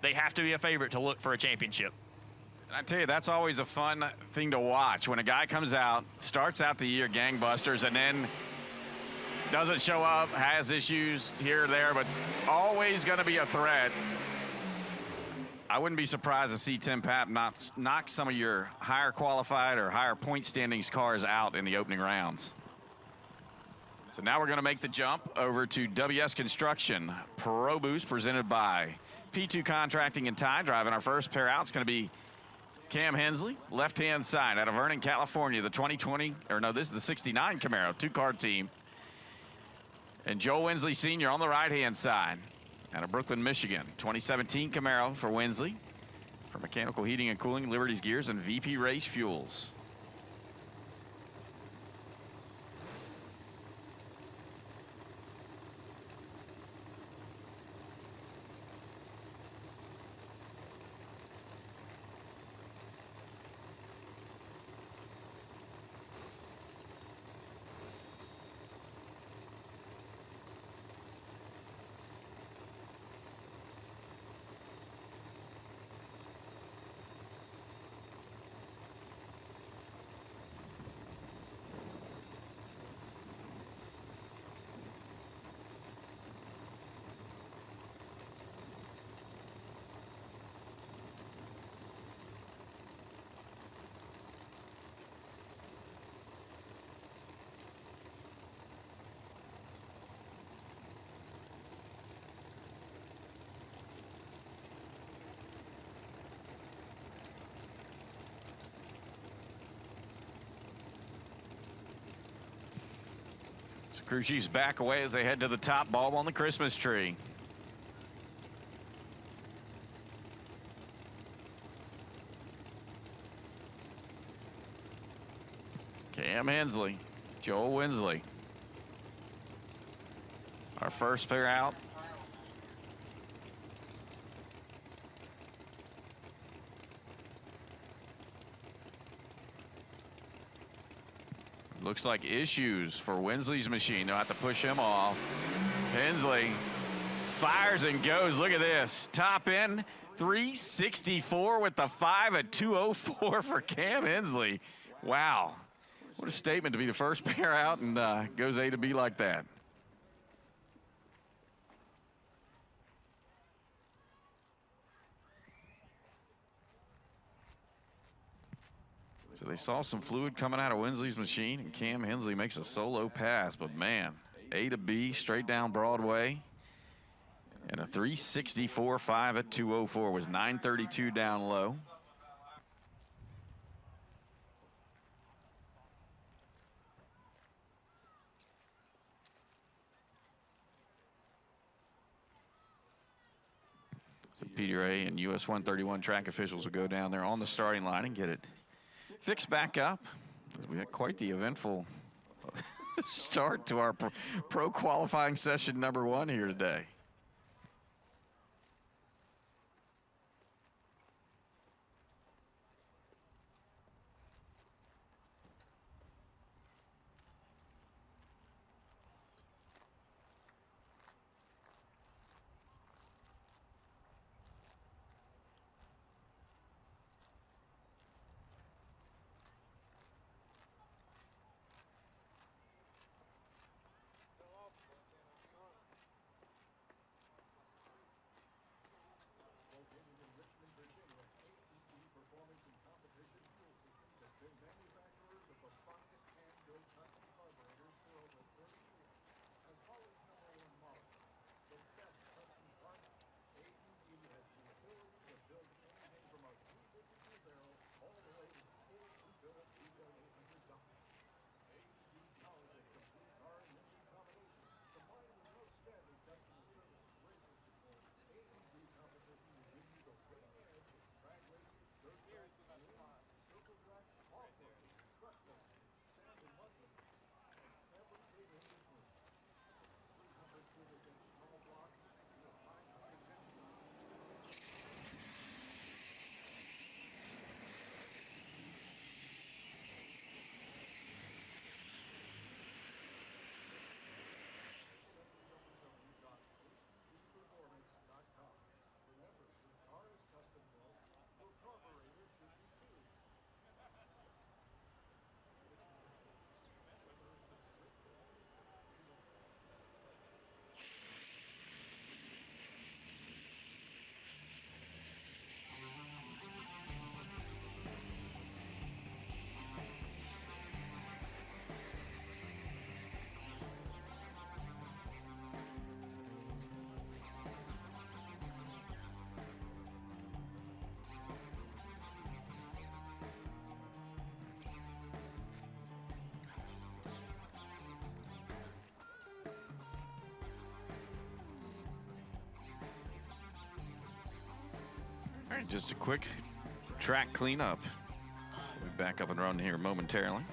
they have to be a favorite to look for a championship. And I tell you, that's always a fun thing to watch when a guy comes out, starts out the year gangbusters, and then doesn't show up, has issues here or there, but always going to be a threat. I wouldn't be surprised to see Tim Papp knock some of your higher qualified or higher point standings cars out in the opening rounds. So now we're going to make the jump over to WS Construction Pro Boost presented by P2 Contracting and Tie. Driving our first pair out, it's going to be Cam Hensley, left-hand side out of Vernon, California, the 2020, or no, this is the 69 Camaro, two-car team. And Joel Winsley Sr. on the right-hand side out of Brooklyn, Michigan. 2017 Camaro for Winsley for mechanical heating and cooling, Liberty's Gears, and VP Race Fuels. Crew chiefs back away as they head to the top bulb on the Christmas tree. Cam Hensley, Joel Winsley. Our first pair out. Looks like issues for Winsley's machine. They'll have to push him off. Hensley fires and goes. Look at this. Top end, 364 with the 5 at 204 for Cam Hensley. Wow. What a statement to be the first pair out and goes A to B like that. So they saw some fluid coming out of Winsley's machine, and Cam Hensley makes a solo pass. But, man, A to B, straight down Broadway. And a 364.5 at 204 was 932 down low. So PDRA and US 131 track officials will go down there on the starting line and get it fixed back up. We had quite the eventful start to our pro qualifying session number 1 here today. right, just a quick track cleanup. We'll be back up and running here momentarily.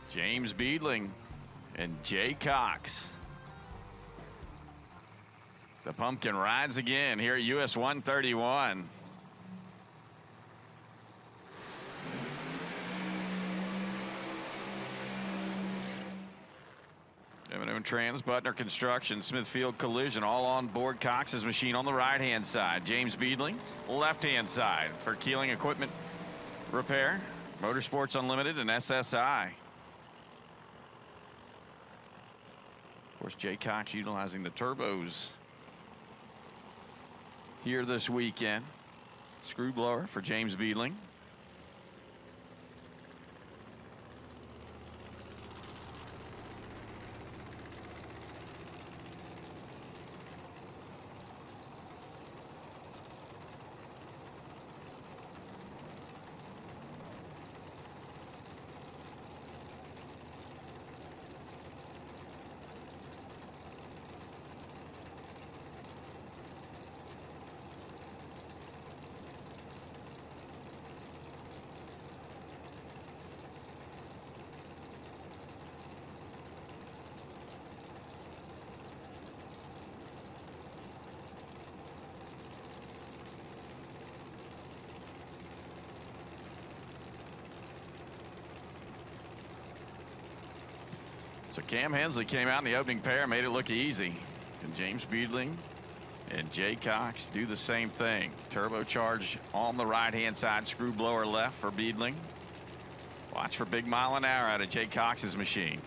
James Beedling and Jay Cox. The pumpkin rides again here at US 131. M&M Trans, Butner Construction, Smithfield Collision, all on board Cox's machine on the right-hand side. James Beedling, left-hand side for Keeling Equipment Repair, Motorsports Unlimited, and SSI. Of course, Jay Cox utilizing the turbos here this weekend. Screw blower for James Beedling. So Cam Hensley came out in the opening pair, made it look easy. And James Beedling and Jay Cox do the same thing. Turbocharge on the right-hand side, screw blower left for Beedling. Watch for big mile an hour out of Jay Cox's machine.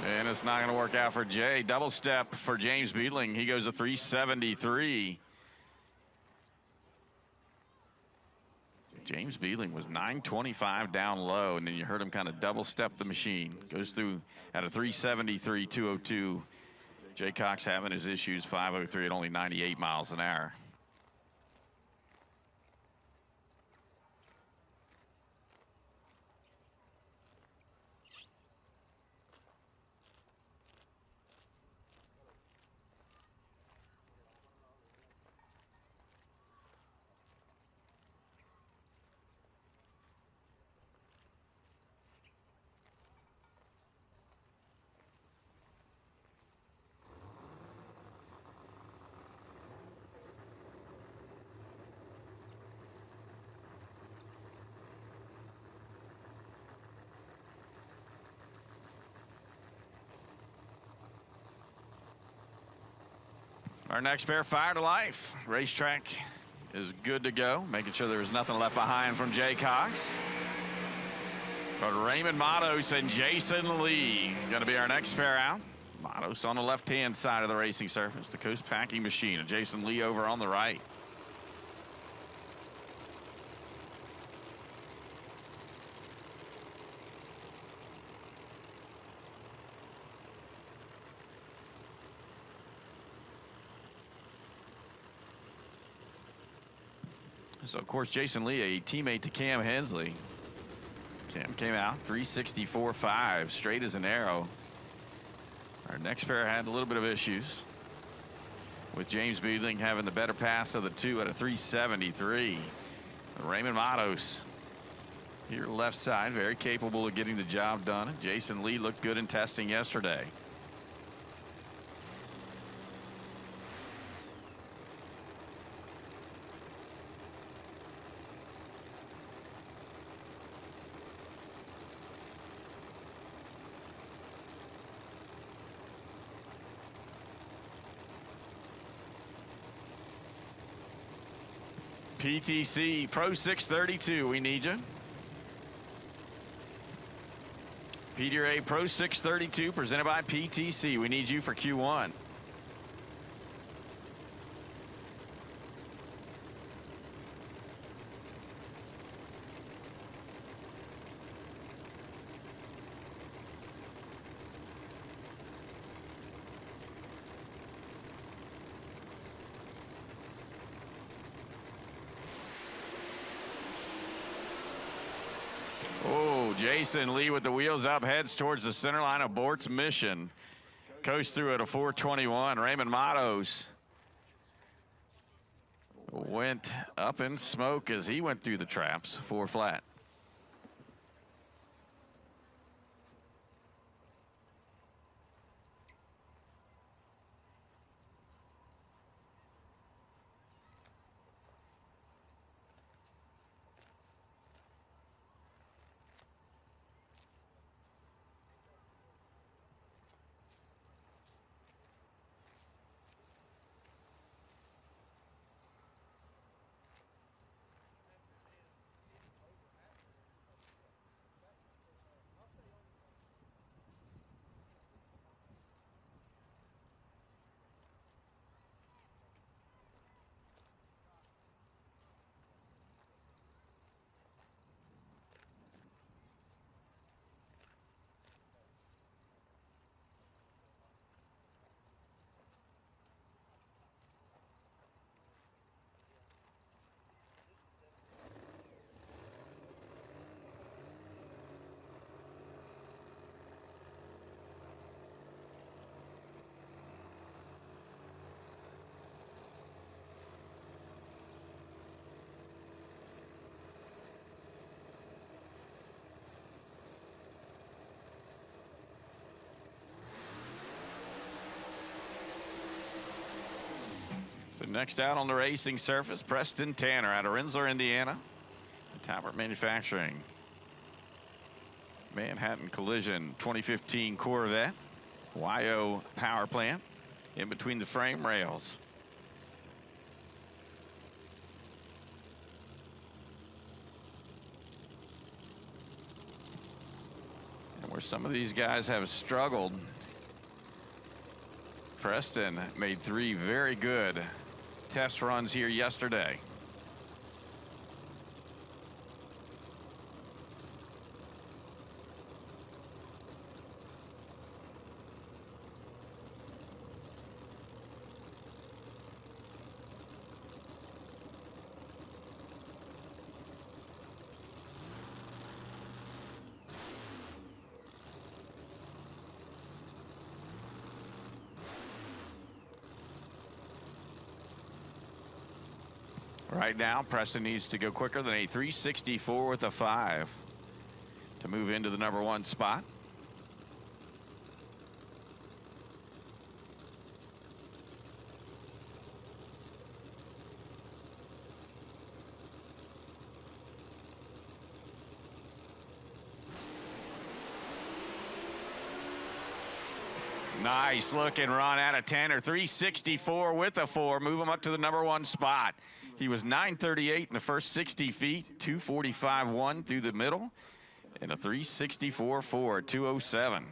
And it's not going to work out for Jay. Double step for James Beedling. He goes to 373. James Beedling was 925 down low, and then you heard him kind of double step the machine. Goes through at a 373, 202. Jay Cox having his issues, 503 at only 98 miles an hour. Our next pair fire to life. Racetrack is good to go, making sure there was nothing left behind from Jay Cox. But Raymond Matos and Jason Lee going to be our next pair out. Matos on the left-hand side of the racing surface, the Coast Packing Machine, and Jason Lee over on the right. So, of course, Jason Lee, a teammate to Cam Hensley. Cam came out 364.5, straight as an arrow. Our next pair had a little bit of issues, with James Beedling having the better pass of the two at a 373. Raymond Matos here left side, very capable of getting the job done. Jason Lee looked good in testing yesterday. PTC Pro 632, we need you. PDRA Pro 632 presented by PTC. We need you for Q1. Jason Lee with the wheels up, heads towards the center line of Bort's Mission. Coast through at a 4:21. Raymond Matos went up in smoke as he went through the traps, 4 flat. So next out on the racing surface, Preston Tanner out of Rensselaer, Indiana. Talbot Manufacturing. Manhattan Collision 2015 Corvette. YO power plant in between the frame rails. And where some of these guys have struggled, Preston made 3 very good test runs here yesterday. Right now, Preston needs to go quicker than a 364 with a 5 to move into the #1 spot. Nice looking run out of Tanner, 364 with a 4, move him up to the #1 spot. He was 938 in the first 60 feet, 245.1 through the middle, and a 364.4, 207.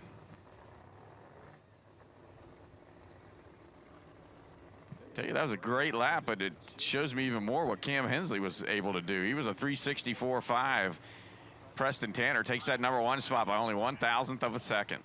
Tell you, that was a great lap, but it shows me even more what Cam Hensley was able to do. He was a 364.5. Preston Tanner takes that #1 spot by only 1,000th of a second.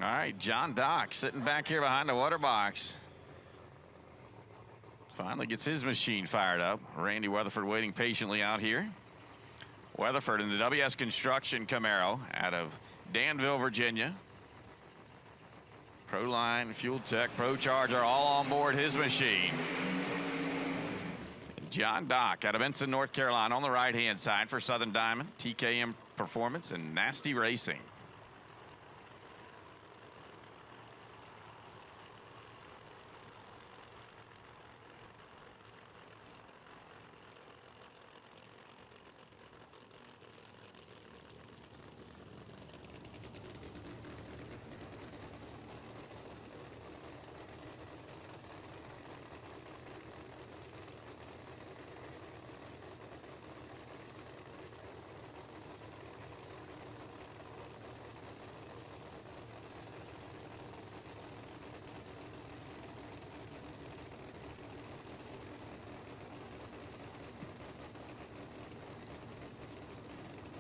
All right, John Dock sitting back here behind the water box. Finally gets his machine fired up. Randy Weatherford waiting patiently out here. Weatherford in the WS Construction Camaro out of Danville, Virginia. Proline, Fuel Tech, Pro Charger, all on board his machine. John Dock out of Ensign, North Carolina on the right-hand side for Southern Diamond, TKM Performance, and Nasty Racing.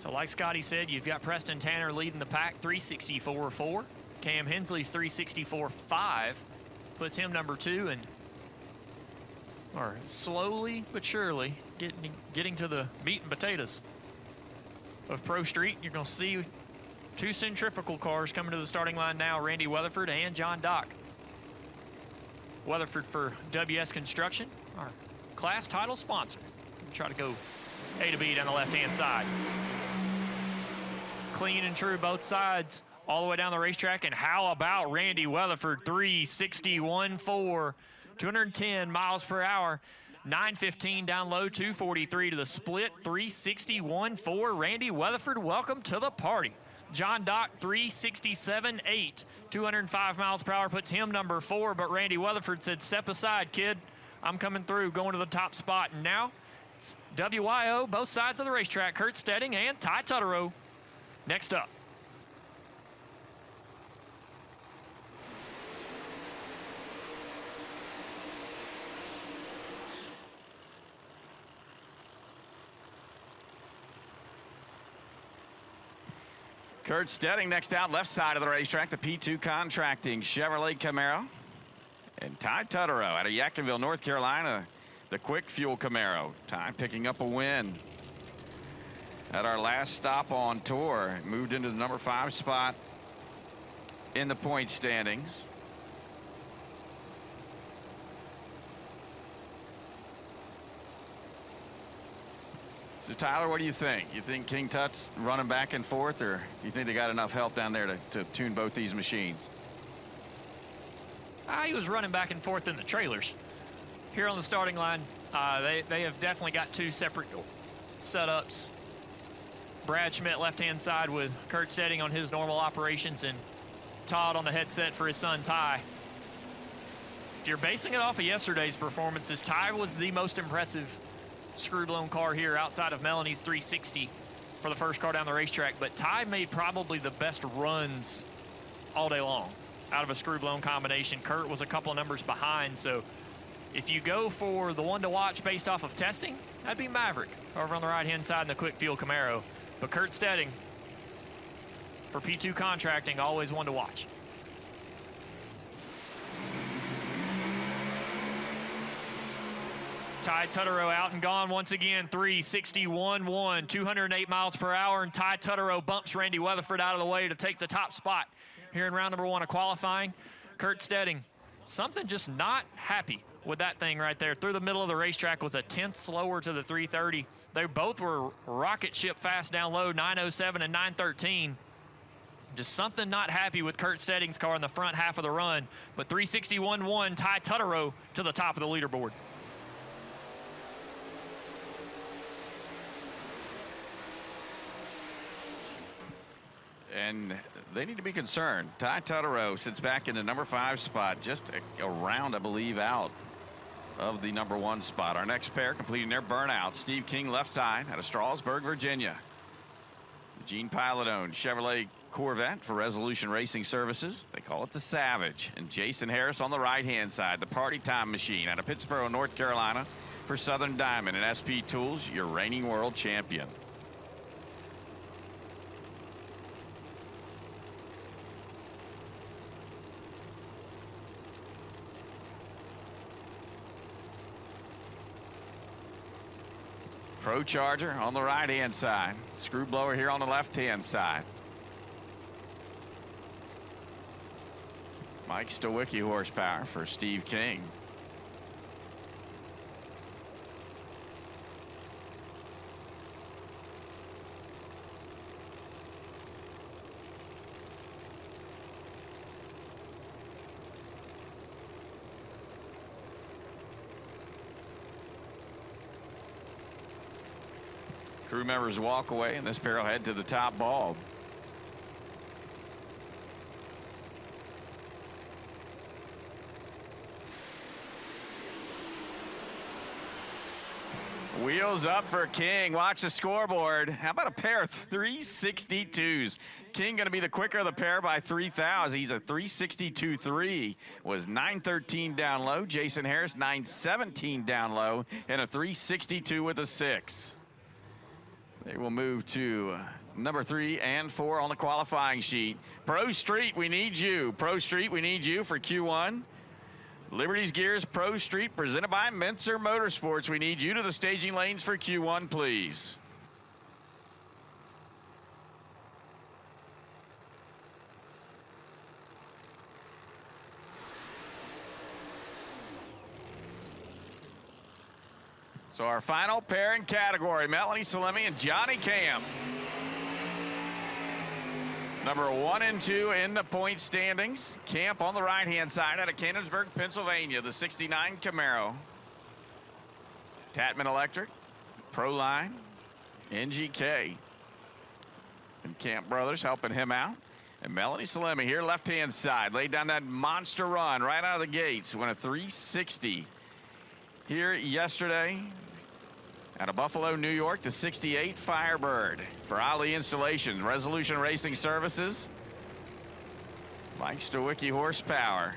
So like Scotty said, you've got Preston Tanner leading the pack, 364.4. Cam Hensley's 364.5 puts him number 2, and are slowly but surely getting to the meat and potatoes of Pro Street. You're going to see 2 centrifugal cars coming to the starting line now, Randy Weatherford and John Dock. Weatherford for WS Construction, our class title sponsor. Try to go A to B down the left-hand side. Clean and true both sides all the way down the racetrack. And how about Randy Weatherford, 361.4, 210 miles per hour, 915 down low, 243 to the split, 361.4. Randy Weatherford, welcome to the party. John Dock, 367.8, 205 miles per hour, puts him number 4, but Randy Weatherford said, step aside, kid. I'm coming through, going to the top spot. And now it's WYO, both sides of the racetrack, Kurt Stedding and Ty Tutterow next up. Kurt Stedding next out, left side of the racetrack, the P2 Contracting Chevrolet Camaro. And Ty Tutterow out of Yadkinville, North Carolina, the Quick Fuel Camaro. Ty picking up a win at our last stop on tour. Moved into the number 5 spot in the point standings. So Tyler, what do you think? You think King Tut's running back and forth, or do you think they got enough help down there to tune both these machines? He was running back and forth in the trailers. Here on the starting line, they have definitely got 2 separate setups. Brad Schmidt left-hand side with Kurt Stedding on his normal operations, and Todd on the headset for his son Ty. If you're basing it off of yesterday's performances, Ty was the most impressive screw-blown car here outside of Melanie's 360 for the first car down the racetrack, but Ty made probably the best runs all day long out of a screw-blown combination. Kurt was a couple of numbers behind, so if you go for the one to watch based off of testing, that'd be Maverick over on the right-hand side in the Quick Fuel Camaro. But Kurt Stedding for P2 Contracting, always one to watch. Ty Tutterow out and gone once again, 361.1, 208 miles per hour, and Ty Tutterow bumps Randy Weatherford out of the way to take the top spot here in round number 1 of qualifying. Kurt Stedding, something just not happy with that thing right there. Through the middle of the racetrack, was a 10th slower to the 330. They both were rocket ship fast down low, 907 and 913. Just something not happy with Kurt Stedding's car in the front half of the run. But 361.1, Ty Tutterow to the top of the leaderboard. And they need to be concerned. Ty Tutterow sits back in the number 5 spot, just a round, I believe, out of the number 1 spot. Our next pair completing their burnout. Steve King left side out of Stroudsburg, Virginia. The Gene Pilotone Chevrolet Corvette for Resolution Racing Services. They call it the Savage. And Jason Harris on the right-hand side, the Party Time Machine out of Pittsboro, North Carolina for Southern Diamond and SP Tools, your reigning world champion. Pro Charger on the right-hand side. Screw blower here on the left-hand side. Mike Stowicki horsepower for Steve King. Crew members walk away, and this pair will head to the top bulb. Wheels up for King. Watch the scoreboard. How about a pair of 362s? King going to be the quicker of the pair by 3,000. He's a 362.3. Was 913 down low. Jason Harris 917 down low, and a 362 with a 6. They will move to number 3 and 4 on the qualifying sheet. Pro Street, we need you. Pro Street, we need you for Q1. Liberty's Gears Pro Street, presented by Menser Motorsports. We need you to the staging lanes for Q1, please. So our final pair in category, Melanie Salemi and Johnny Camp. Number 1 and 2 in the point standings. Camp on the right-hand side out of Cannonsburg, Pennsylvania, the 69 Camaro. Tatman Electric, Proline, NGK. And Camp Brothers helping him out. And Melanie Salemi here, left-hand side, laid down that monster run right out of the gates. Went a 360 here yesterday out of Buffalo, New York, the 68 Firebird for Ali Installation, Resolution Racing Services, Mike Stowicki horsepower.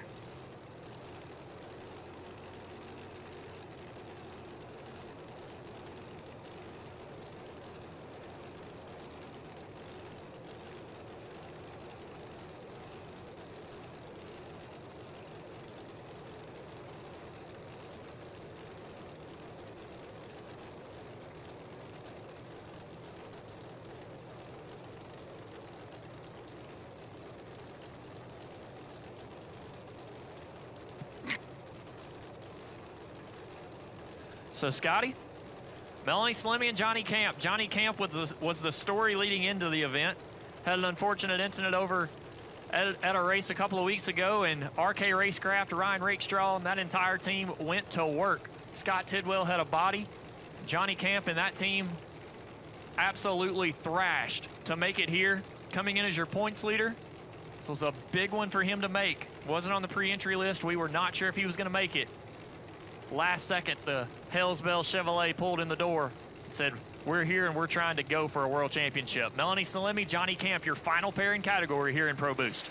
So, Scotty, Melanie Salemi and Johnny Camp. Johnny Camp was the story leading into the event. Had an unfortunate incident over at a race a couple of weeks ago, and RK Racecraft, Ryan Rakestraw, and that entire team went to work. Scott Tidwell had a body. Johnny Camp and that team absolutely thrashed to make it here. Coming in as your points leader, it was a big one for him to make. Wasn't on the pre-entry list. We were not sure if he was going to make it. Last second, the Hells Bell Chevrolet pulled in the door and said, we're here and we're trying to go for a world championship. Melanie Salemi, Johnny Camp, your final pair in category here in Pro Boost.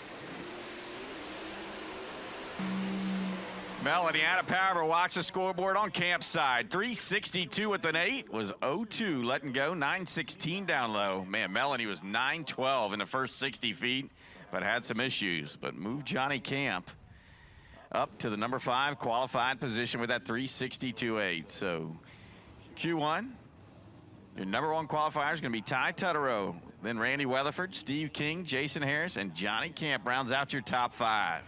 Melanie out of power, but watch the scoreboard on Camp's side. 362 with an 8 was 0-2 letting go, 916 down low. Man, Melanie was 912 in the first 60 feet, but had some issues. But moved Johnny Camp up to the number 5 qualified position with that 362.8. So Q1, your number 1 qualifier is going to be Ty Tutterow, then Randy Weatherford, Steve King, Jason Harris, and Johnny Camp rounds out your top 5.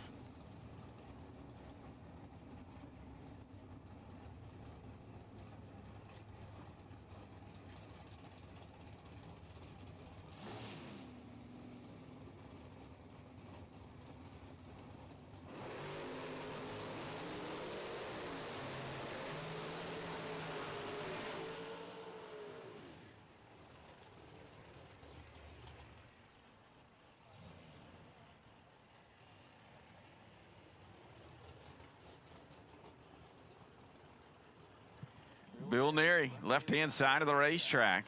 Bill Neary, left-hand side of the racetrack.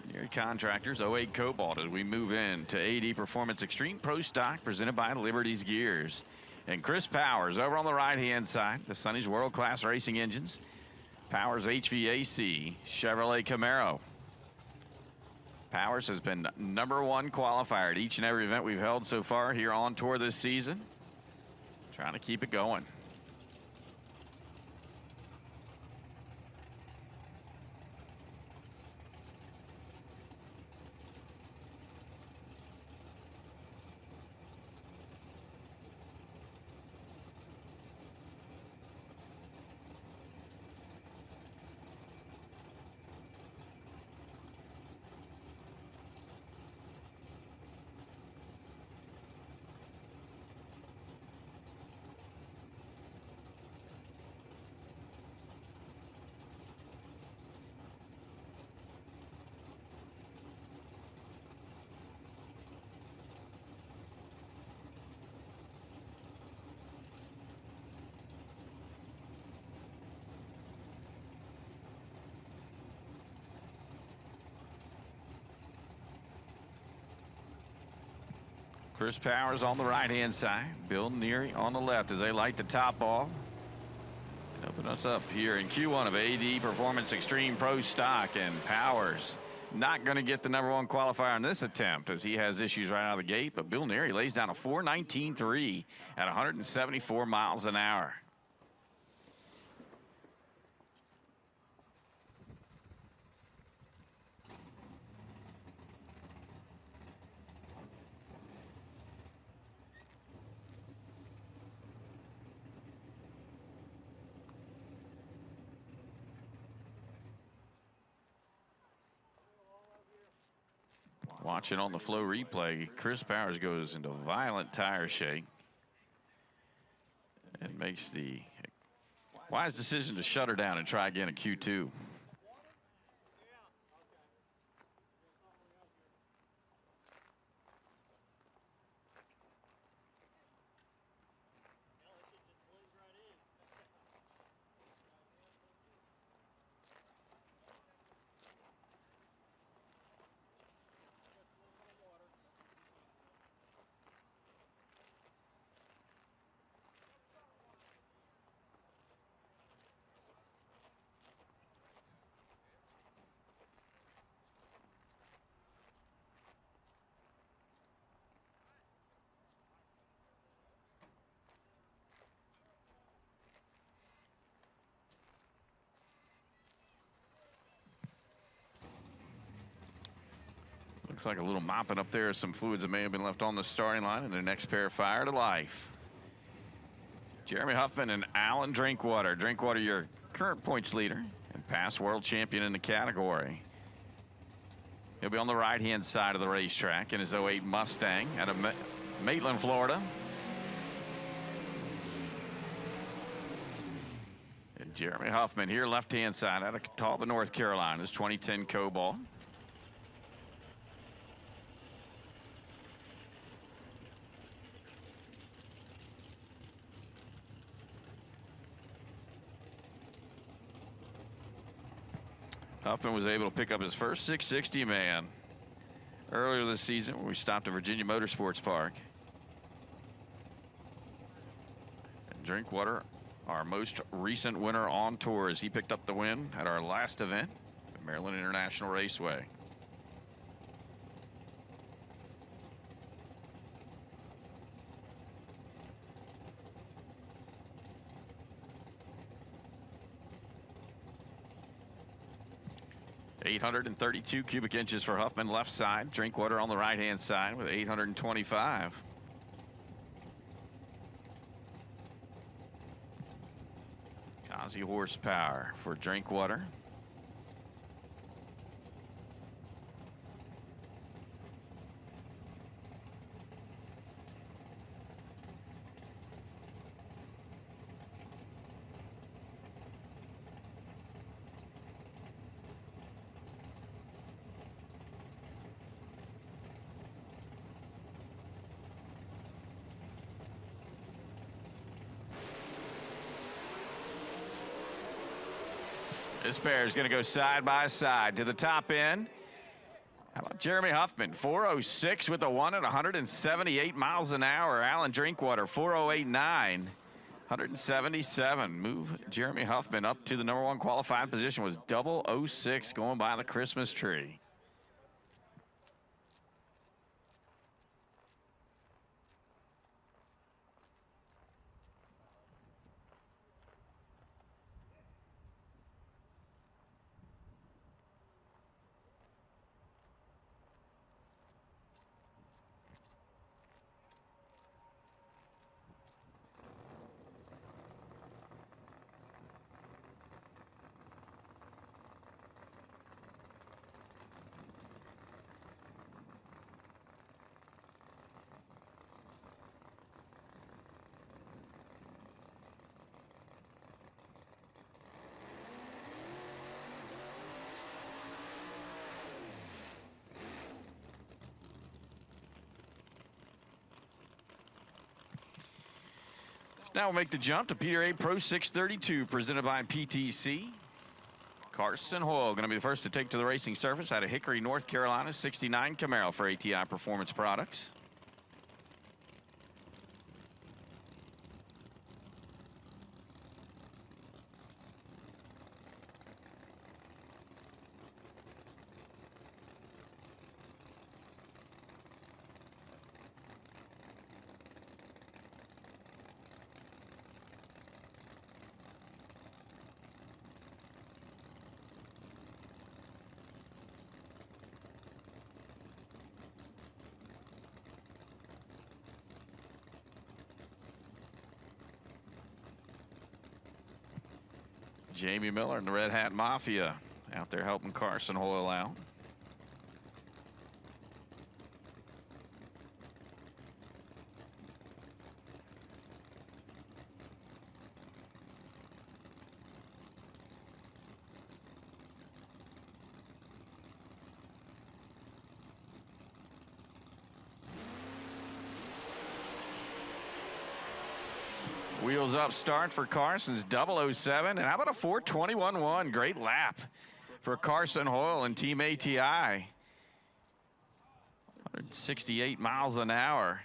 Neary Contractors, 08 Cobalt, as we move in to AD Performance Extreme Pro Stock, presented by Liberty's Gears. And Chris Powers over on the right-hand side, the Sonny's world-class racing engines. Powers HVAC, Chevrolet Camaro. Powers has been number 1 qualifier at each and every event we've held so far here on tour this season. Trying to keep it going. Chris Powers on the right-hand side. Bill Neary on the left as they light the top off. And open us up here in Q1 of AD Performance Extreme Pro Stock, and Powers not going to get the #1 qualifier on this attempt as he has issues right out of the gate, but Bill Neary lays down a 4:19.3 at 174 miles an hour. Watching on the Flow replay, Chris Powers goes into violent tire shake and makes the wise decision to shut her down and try again at Q2. Looks like a little mopping up there. Some fluids that may have been left on the starting line, and their next pair fire to life. Jeremy Huffman and Alan Drinkwater. Drinkwater, your current points leader and past world champion in the category. He'll be on the right-hand side of the racetrack in his 08 Mustang out of Maitland, Florida. And Jeremy Huffman here, left-hand side out of Catawba, North Carolina, his 2010 Cobalt. Huffman was able to pick up his first 660 man earlier this season when we stopped at Virginia Motorsports Park. And Drinkwater, our most recent winner on tour, as he picked up the win at our last event at Maryland International Raceway. .832 cubic inches for Huffman left side. Drinkwater on the right-hand side with 825. Kazi horsepower for Drinkwater. This pair is going to go side by side to the top end. How about Jeremy Huffman? 406 with the 1 at 178 miles an hour. Alan Drinkwater, 408.9, 177. Move Jeremy Huffman up to the #1 qualified position. Was 006 going by the Christmas tree. Now we'll make the jump to PDRA Pro 632, presented by PTC. Carson Hoyle going to be the first to take to the racing surface out of Hickory, North Carolina. 69 Camaro for ATI Performance Products. Jamie Miller and the Red Hat Mafia out there helping Carson Hoyle out. Wheels up start for Carson's 007. And how about a 4:21.1? Great lap for Carson Hoyle and Team ATI. 168 miles an hour.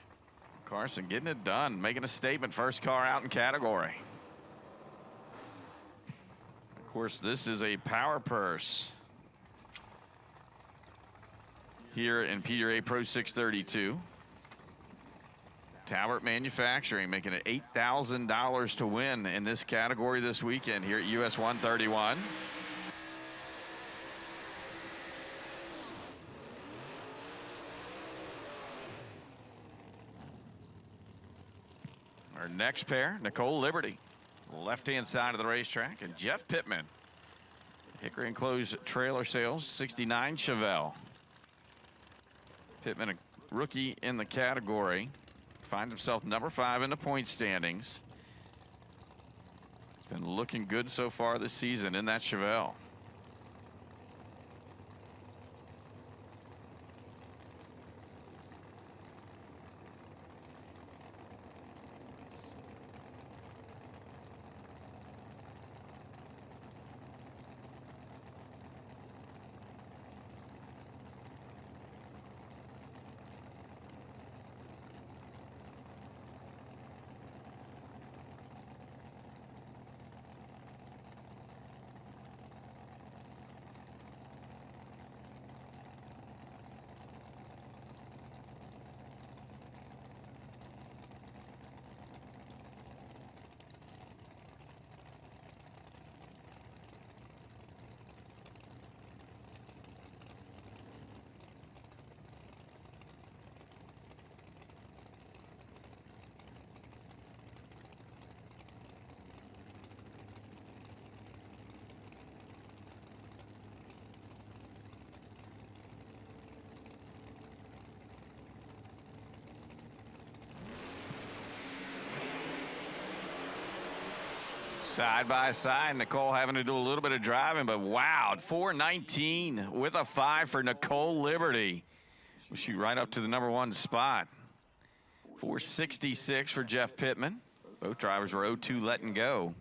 Carson getting it done, making a statement. First car out in category. Of course, this is a power purse here in PDRA Pro 632. Talbot Manufacturing making it $8,000 to win in this category this weekend here at US 131. Our next pair, Nicole Liberty, left-hand side of the racetrack, and Jeff Pittman, Hickory Enclosed Trailer Sales, 69 Chevelle. Pittman, a rookie in the category, finds himself number 5 in the point standings. Been looking good so far this season in that Chevelle. Side by side, Nicole having to do a little bit of driving, but wow, 4:19 with a 5 for Nicole Liberty. Will shoot right up to the number 1 spot. 4:66 for Jeff Pittman. Both drivers were 0-2 letting go.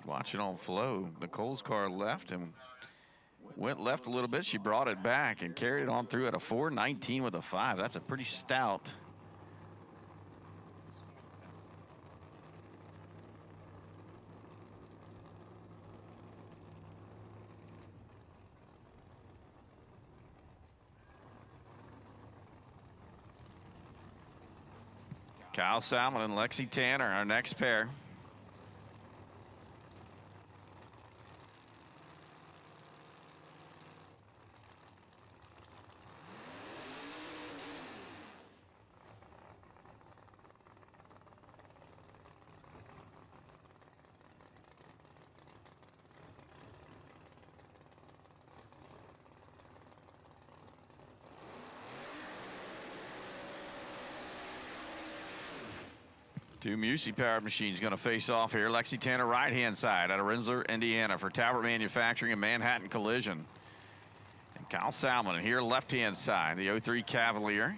Watch it on flow. Nicole's car left and went left a little bit. She brought it back and carried it on through at a 4:19 with a 5. That's a pretty stout. Kyle Salmon and Lexi Tanner, our next pair. Two Musey-powered machines going to face off here. Lexi Tanner, right-hand side out of Rensselaer, Indiana, for Talbot Manufacturing and Manhattan Collision. And Kyle Salmon here, left-hand side, the 03 Cavalier.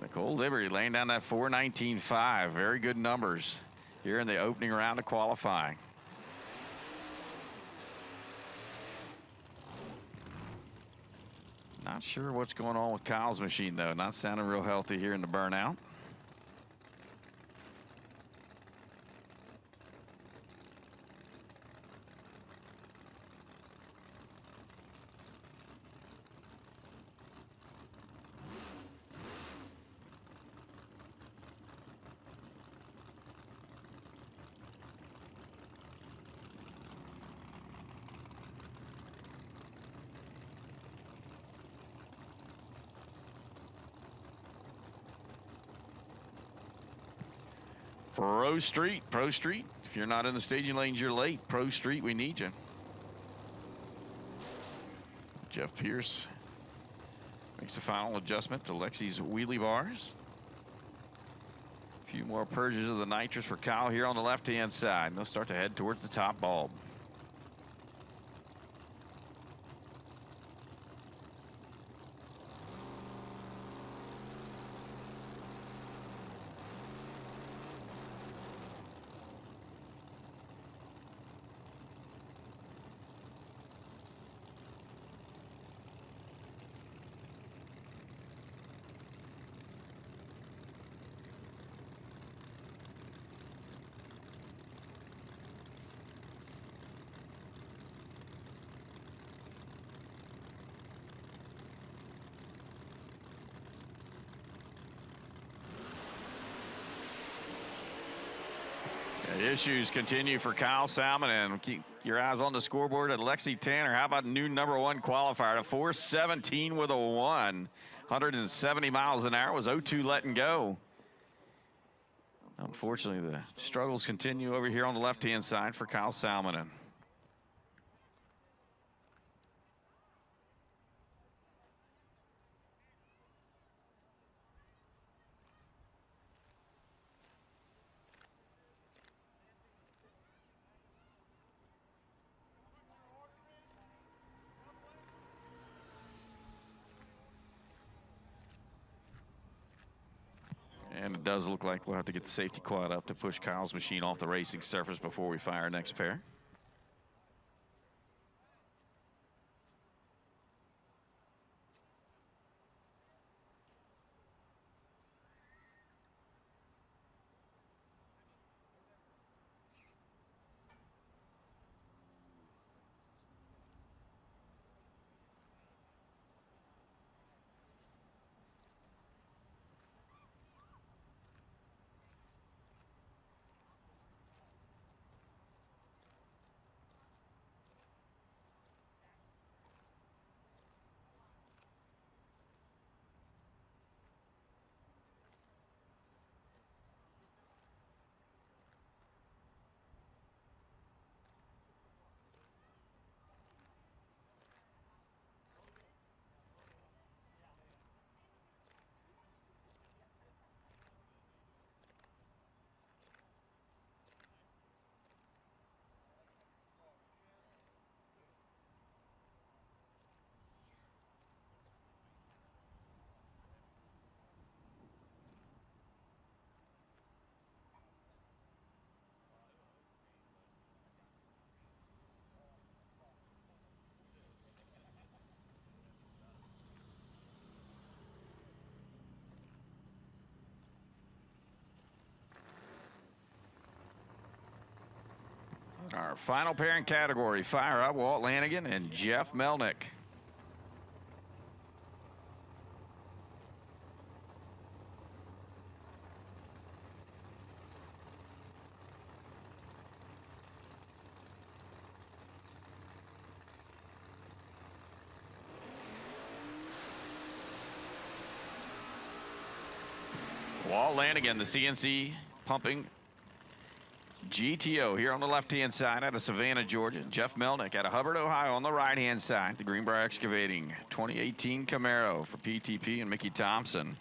Nicole Liberty laying down that 4:19.5. Very good numbers here in the opening round of qualifying. Not sure what's going on with Kyle's machine, though. Not sounding real healthy here in the burnout. Pro Street. If you're not in the staging lanes, you're late. Pro Street, we need you. Jeff Pierce makes a final adjustment to Lexi's wheelie bars. A few more purges of the nitrous for Kyle here on the left-hand side. And they'll start to head towards the top bulb. The issues continue for Kyle Salmon, and keep your eyes on the scoreboard at Lexi Tanner. How about new #1 qualifier? A 4:17 with a 1. 170 miles an hour, was 0-2 letting go. Unfortunately, the struggles continue over here on the left-hand side for Kyle Salmon. And it does look like we'll have to get the safety quad up to push Kyle's machine off the racing surface before we fire our next pair. Our final pair in category, fire up Walt Lanigan and Jeff Melnick. Walt Lanigan, the CNC pumping GTO here on the left-hand side out of Savannah, Georgia. Jeff Melnick out of Hubbard, Ohio on the right-hand side. The Greenbrier Excavating 2018 Camaro for PTP and Mickey Thompson.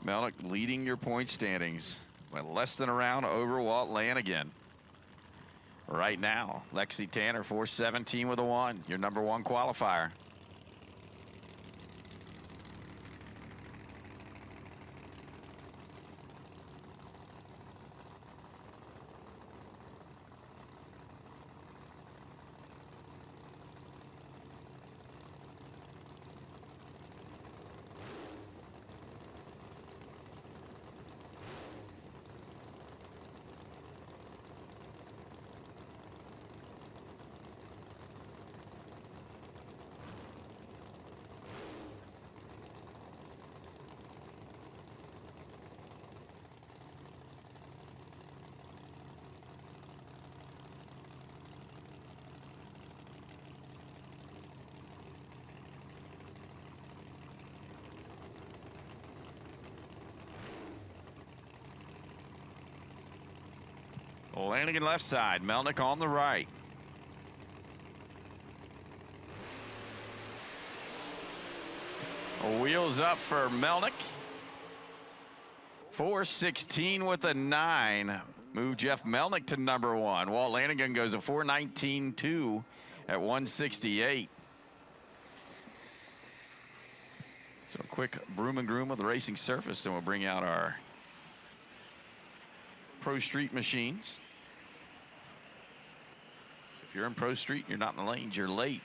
Melnick leading your point standings. Went less than a round over Walt Lanigan. Right now, Lexi Tanner 4:17 with a 1. Your #1 qualifier. Lanigan left side, Melnick on the right. Wheels up for Melnick. 4:16 with a 9. Move Jeff Melnick to number 1. Walt Lanigan goes a 4:19.2 at 168. So a quick broom and groom of the racing surface, and we'll bring out our Pro Street machines. So if you're in Pro Street, you're not in the lanes, you're late.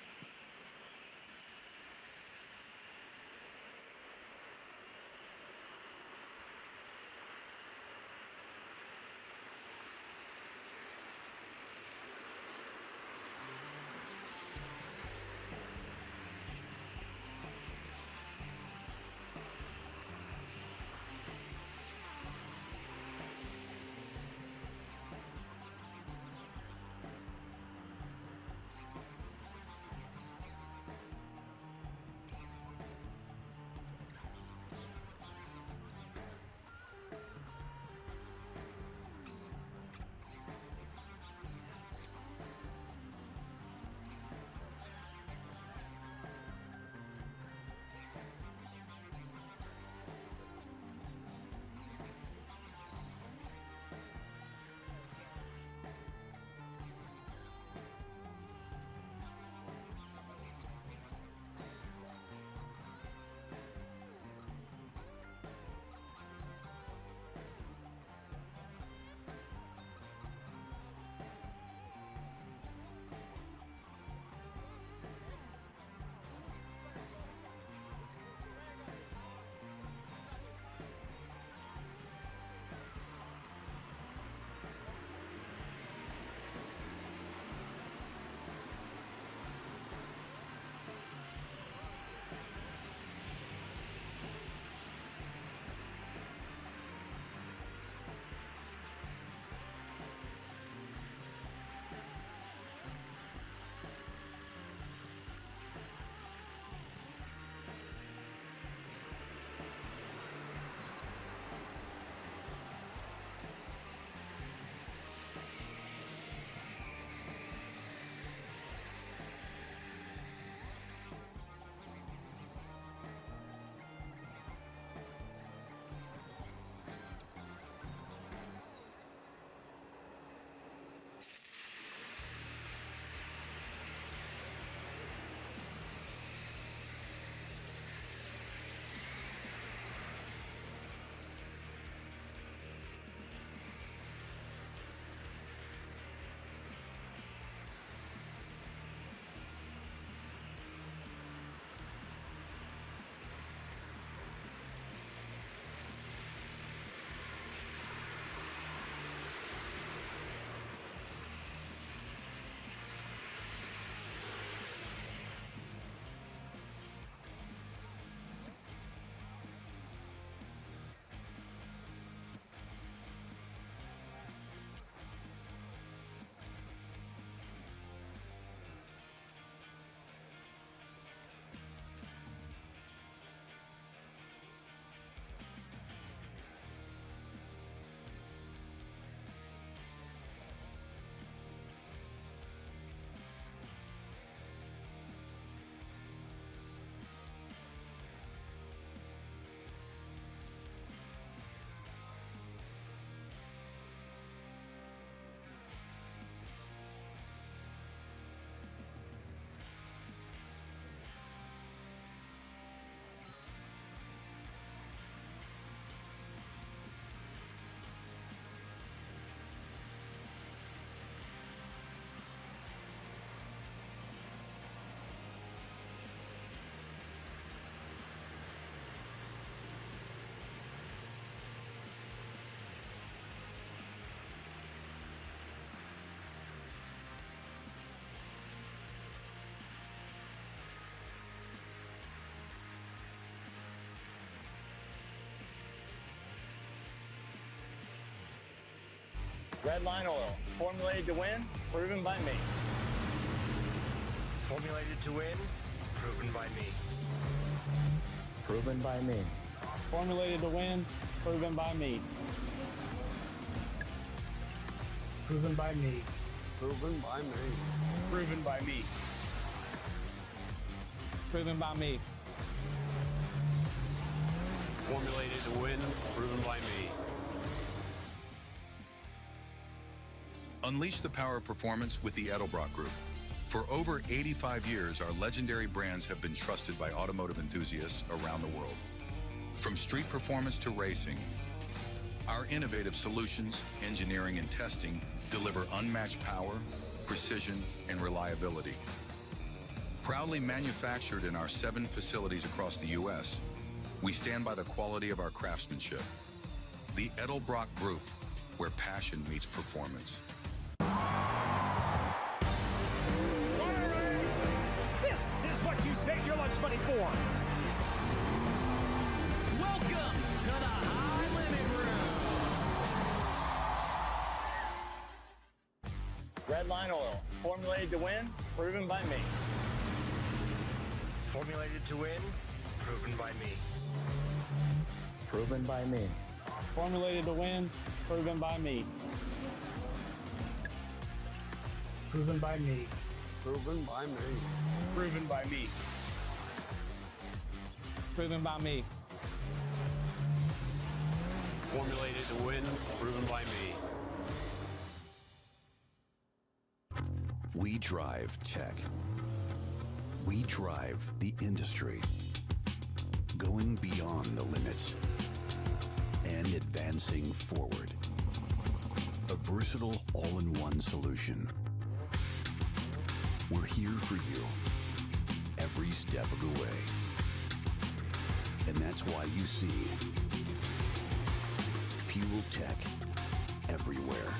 Redline Oil, formulated to win, proven by me. Formulated to win, proven by me. Proven by me. Formulated to win, proven by me. Proven by me. Proven by me. Proven by me. Proven by me. Formulated to win, proven by me. Unleash the power of performance with the Edelbrock Group. For over 85 years, our legendary brands have been trusted by automotive enthusiasts around the world. From street performance to racing, our innovative solutions, engineering, and testing deliver unmatched power, precision, and reliability. Proudly manufactured in our 7 facilities across the U.S., we stand by the quality of our craftsmanship. The Edelbrock Group, where passion meets performance. This is what you save your lunch money for. Welcome to the High Limit Room. Redline Oil. Formulated to win. Proven by me. Formulated to win, proven by me. Proven by me. Formulated to win. Proven by me. Proven by me. Proven by me. Proven by me. Proven by me. Formulated to win, proven by me. We drive tech. We drive the industry, going beyond the limits and advancing forward. A versatile all-in-one solution. We're here for you every step of the way. And that's why you see Fuel Tech everywhere.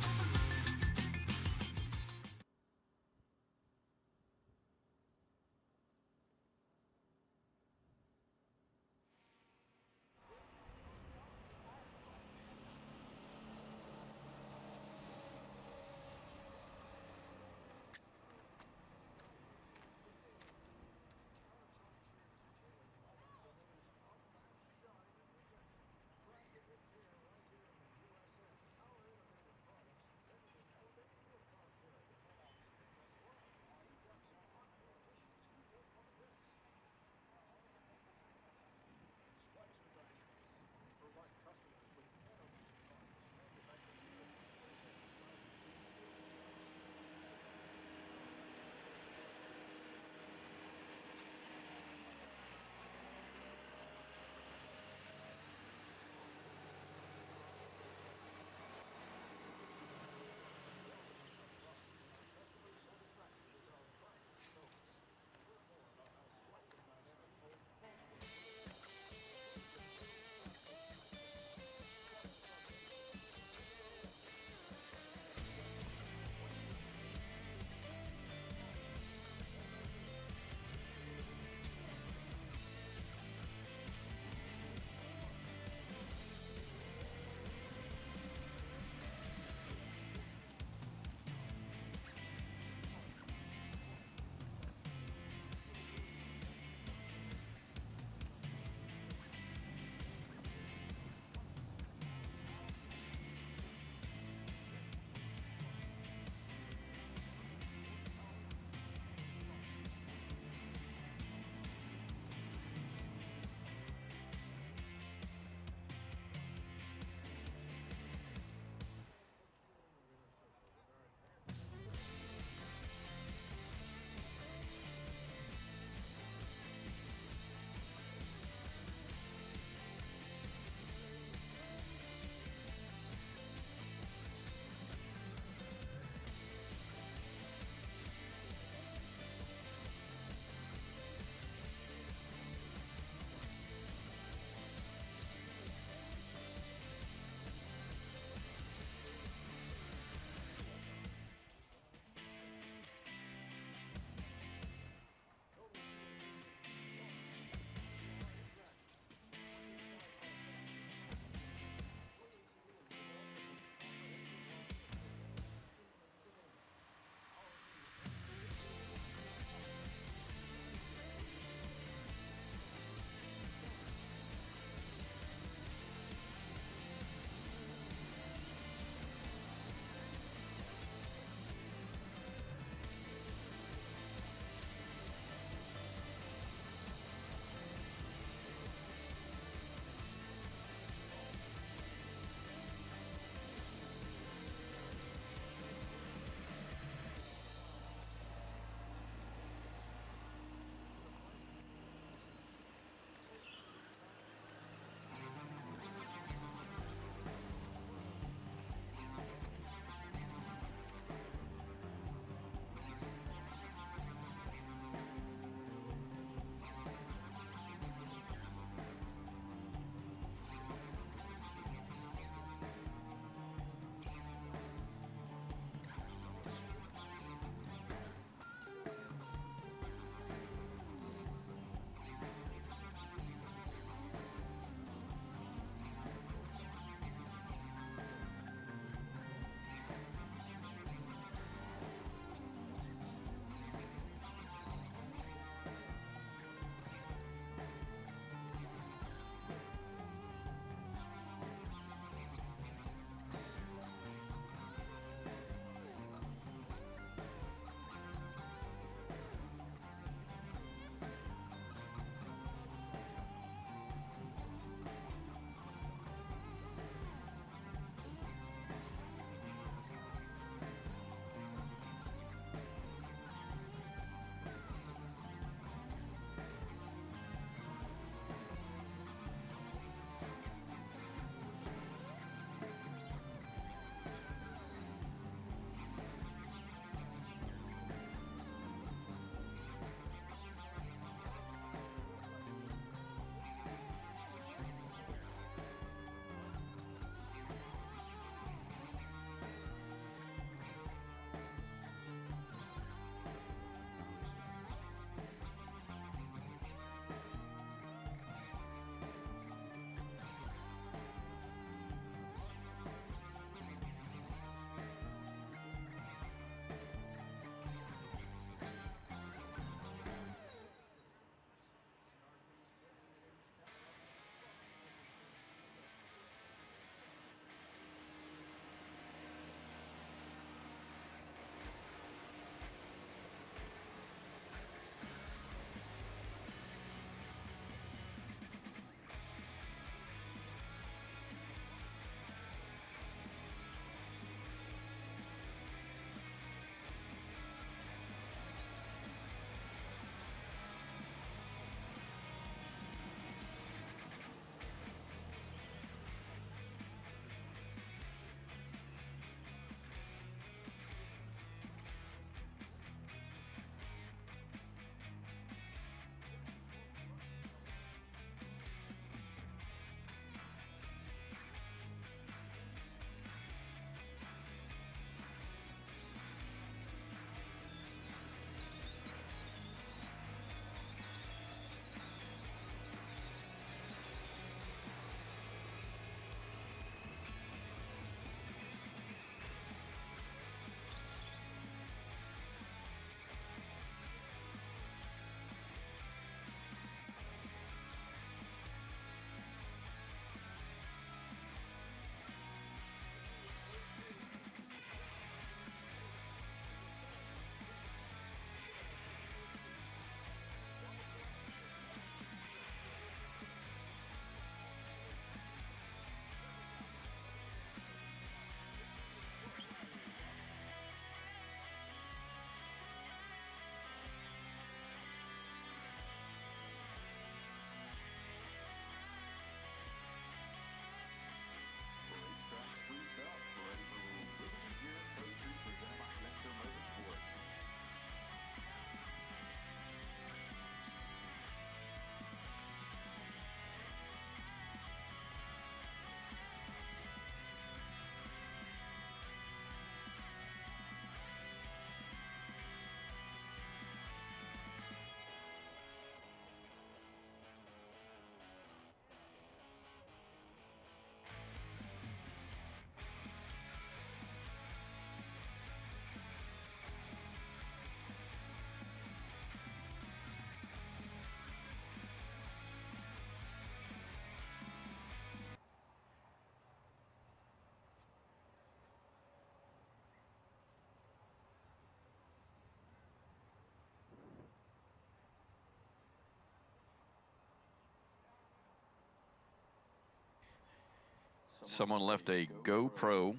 Someone left a GoPro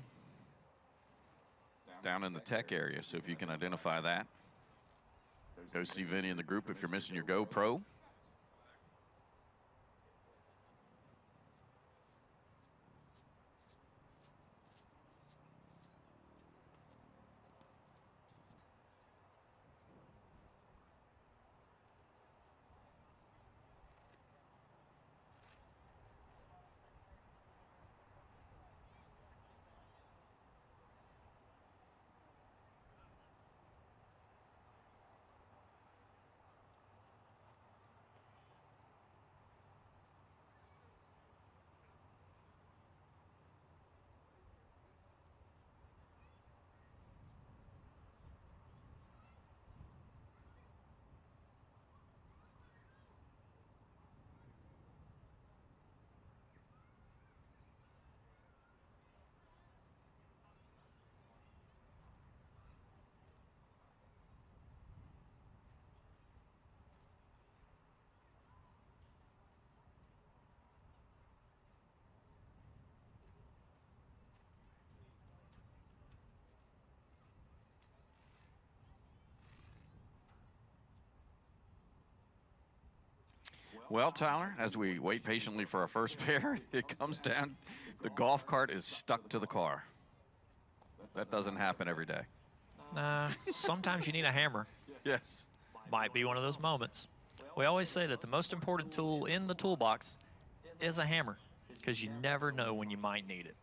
down in the tech area, so if you can identify that, go see Vinny in the group if you're missing your GoPro. Well, Tyler, as we wait patiently for our first pair, it comes down, the golf cart is stuck to the car. That doesn't happen every day. Sometimes you need a hammer. Yes. Might be one of those moments. We always say that the most important tool in the toolbox is a hammer, because you never know when you might need it.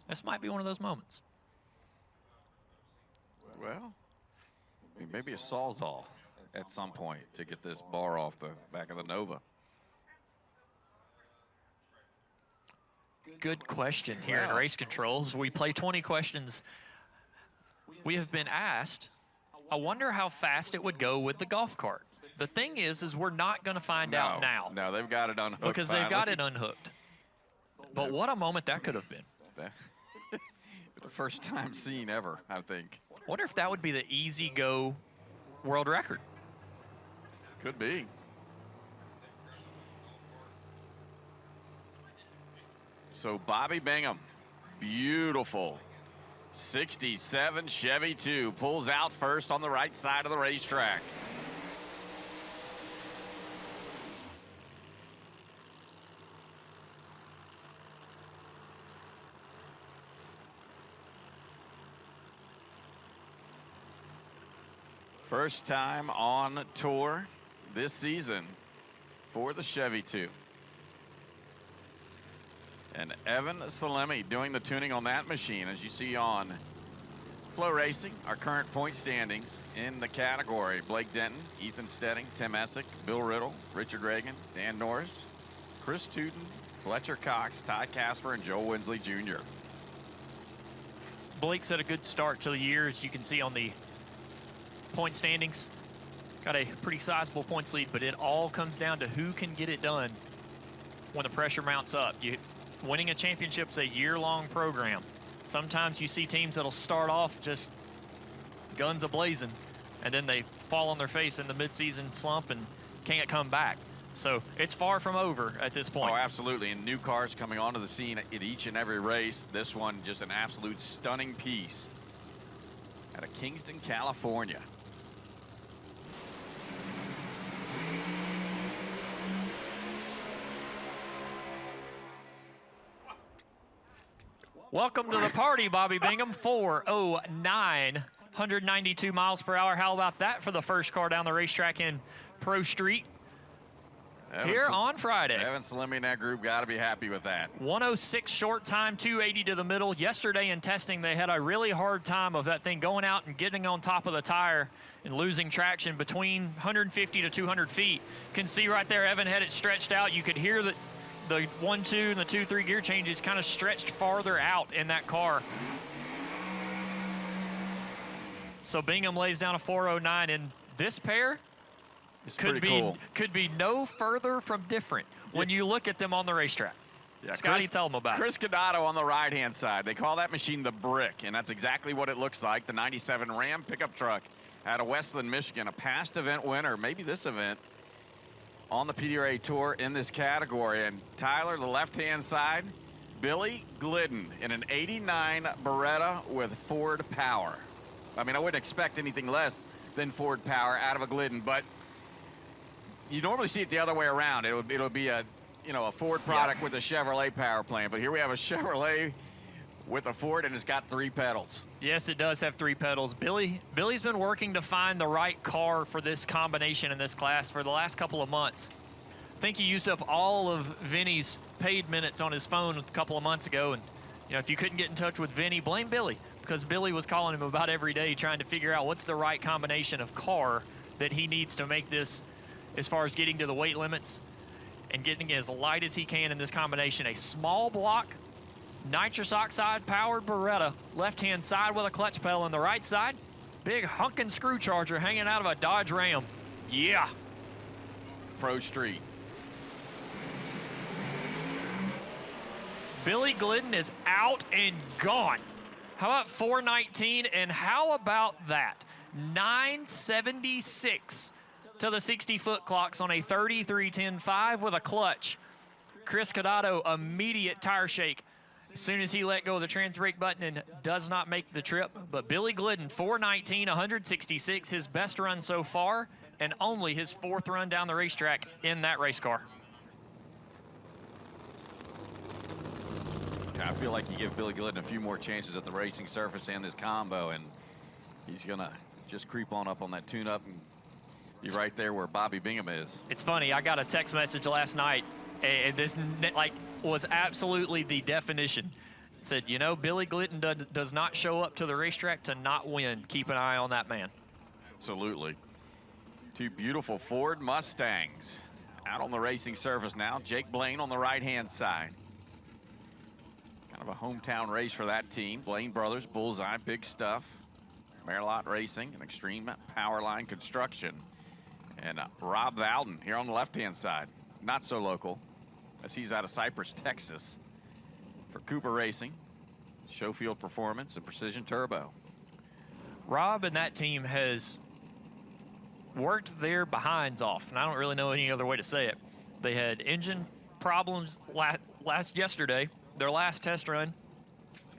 This might be one of those moments. Well, I mean, maybe a Sawzall at some point to get this bar off the back of the Nova. Good question here in race controls. We play 20 questions. We have been asked, I wonder how fast it would go with the golf cart. The thing is we're not going to find out now. No, they've got it unhooked. Because they've got it unhooked. But what a moment that could have been. The first time seen ever, I think. Wonder if that would be the easy go world record. Could be. So Bobby Bingham, beautiful 67 Chevy 2, pulls out first on the right side of the racetrack. First time on tour this season for the Chevy 2. And Evan Salemi doing the tuning on that machine, as you see on FloRacing, our current point standings in the category. Blake Denton, Ethan Stedding, Tim Essick, Bill Riddle, Richard Reagan, Dan Norris, Chris Tootin, Fletcher Cox, Ty Casper, and Joe Winsley Jr. Blake's had a good start to the year, as you can see on the point standings. Got a pretty sizable points lead, but it all comes down to who can get it done when the pressure mounts up. Winning a championship is a year-long program. Sometimes you see teams that'll start off just guns a-blazing, and then they fall on their face in the midseason slump and can't come back. So it's far from over at this point. Oh, absolutely. And new cars coming onto the scene at each and every race. This one just an absolute stunning piece out of Kingston, California. Welcome to the party, Bobby Bingham. 409, 192 miles per hour. How about that for the first car down the racetrack in Pro Street here on Friday? Evan Salemi and that group got to be happy with that. 106 short time, 280 to the middle. Yesterday in testing, they had a really hard time of that thing going out and getting on top of the tire and losing traction between 150 to 200 feet. You can see right there, Evan had it stretched out. You could hear that the 1-2 and the 2-3 gear changes kind of stretched farther out in that car. So Bingham lays down a 409, and this pair could be no further from different when you look at them on the racetrack. Yeah, Scotty, tell them about it. Chris Cadotto on the right-hand side. They call that machine the Brick, and that's exactly what it looks like. The 97 Ram pickup truck out of Westland, Michigan, a past event winner, maybe this event, on the PDRA Tour in this category. And Tyler, the left-hand side, Billy Glidden in an 89 Beretta with Ford power. I mean, I wouldn't expect anything less than Ford power out of a Glidden, but you normally see it the other way around. It'll be a Ford product with a Chevrolet power plant, but here we have a Chevrolet with a Ford, and it's got 3 pedals. Yes, it does have 3 pedals. Billy's been working to find the right car for this combination in this class for the last couple of months. I think he used up all of Vinny's paid minutes on his phone a couple of months ago, and if you couldn't get in touch with Vinny, blame Billy, because Billy was calling him about every day trying to figure out what's the right combination of car that he needs to make this, as far as getting to the weight limits and getting as light as he can in this combination. A small block, nitrous oxide powered Beretta, left-hand side with a clutch pedal on the right side. Big hunkin' screw charger hanging out of a Dodge Ram. Yeah. Pro Street. Billy Glidden is out and gone. How about 419, and how about that? 976 to the 60-foot clocks on a 33.10.5 with a clutch. Chris Cadotto, immediate tire shake as soon as he let go of the trans brake button and does not make the trip. But Billy Glidden, 419, 166, his best run so far, and only his 4th run down the racetrack in that race car. I feel like you give Billy Glidden a few more chances at the racing surface and this combo, and he's going to just creep on up on that tune-up and be right there where Bobby Bingham is. It's funny, I got a text message last night, and this was absolutely the definition. It said, Billy Glidden does not show up to the racetrack to not win. Keep an eye on that man. Absolutely. 2 beautiful Ford Mustangs out on the racing surface now. Jake Blaine on the right-hand side. Kind of a hometown race for that team. Blaine Brothers, Bullseye, big stuff. Merlot Racing and Extreme Powerline Construction. And Rob Valden here on the left-hand side. Not so local, as he's out of Cypress, Texas, for Cooper Racing, Showfield Performance, and Precision Turbo. Rob and that team has worked their behinds off, and I don't really know any other way to say it. They had engine problems yesterday, their last test run.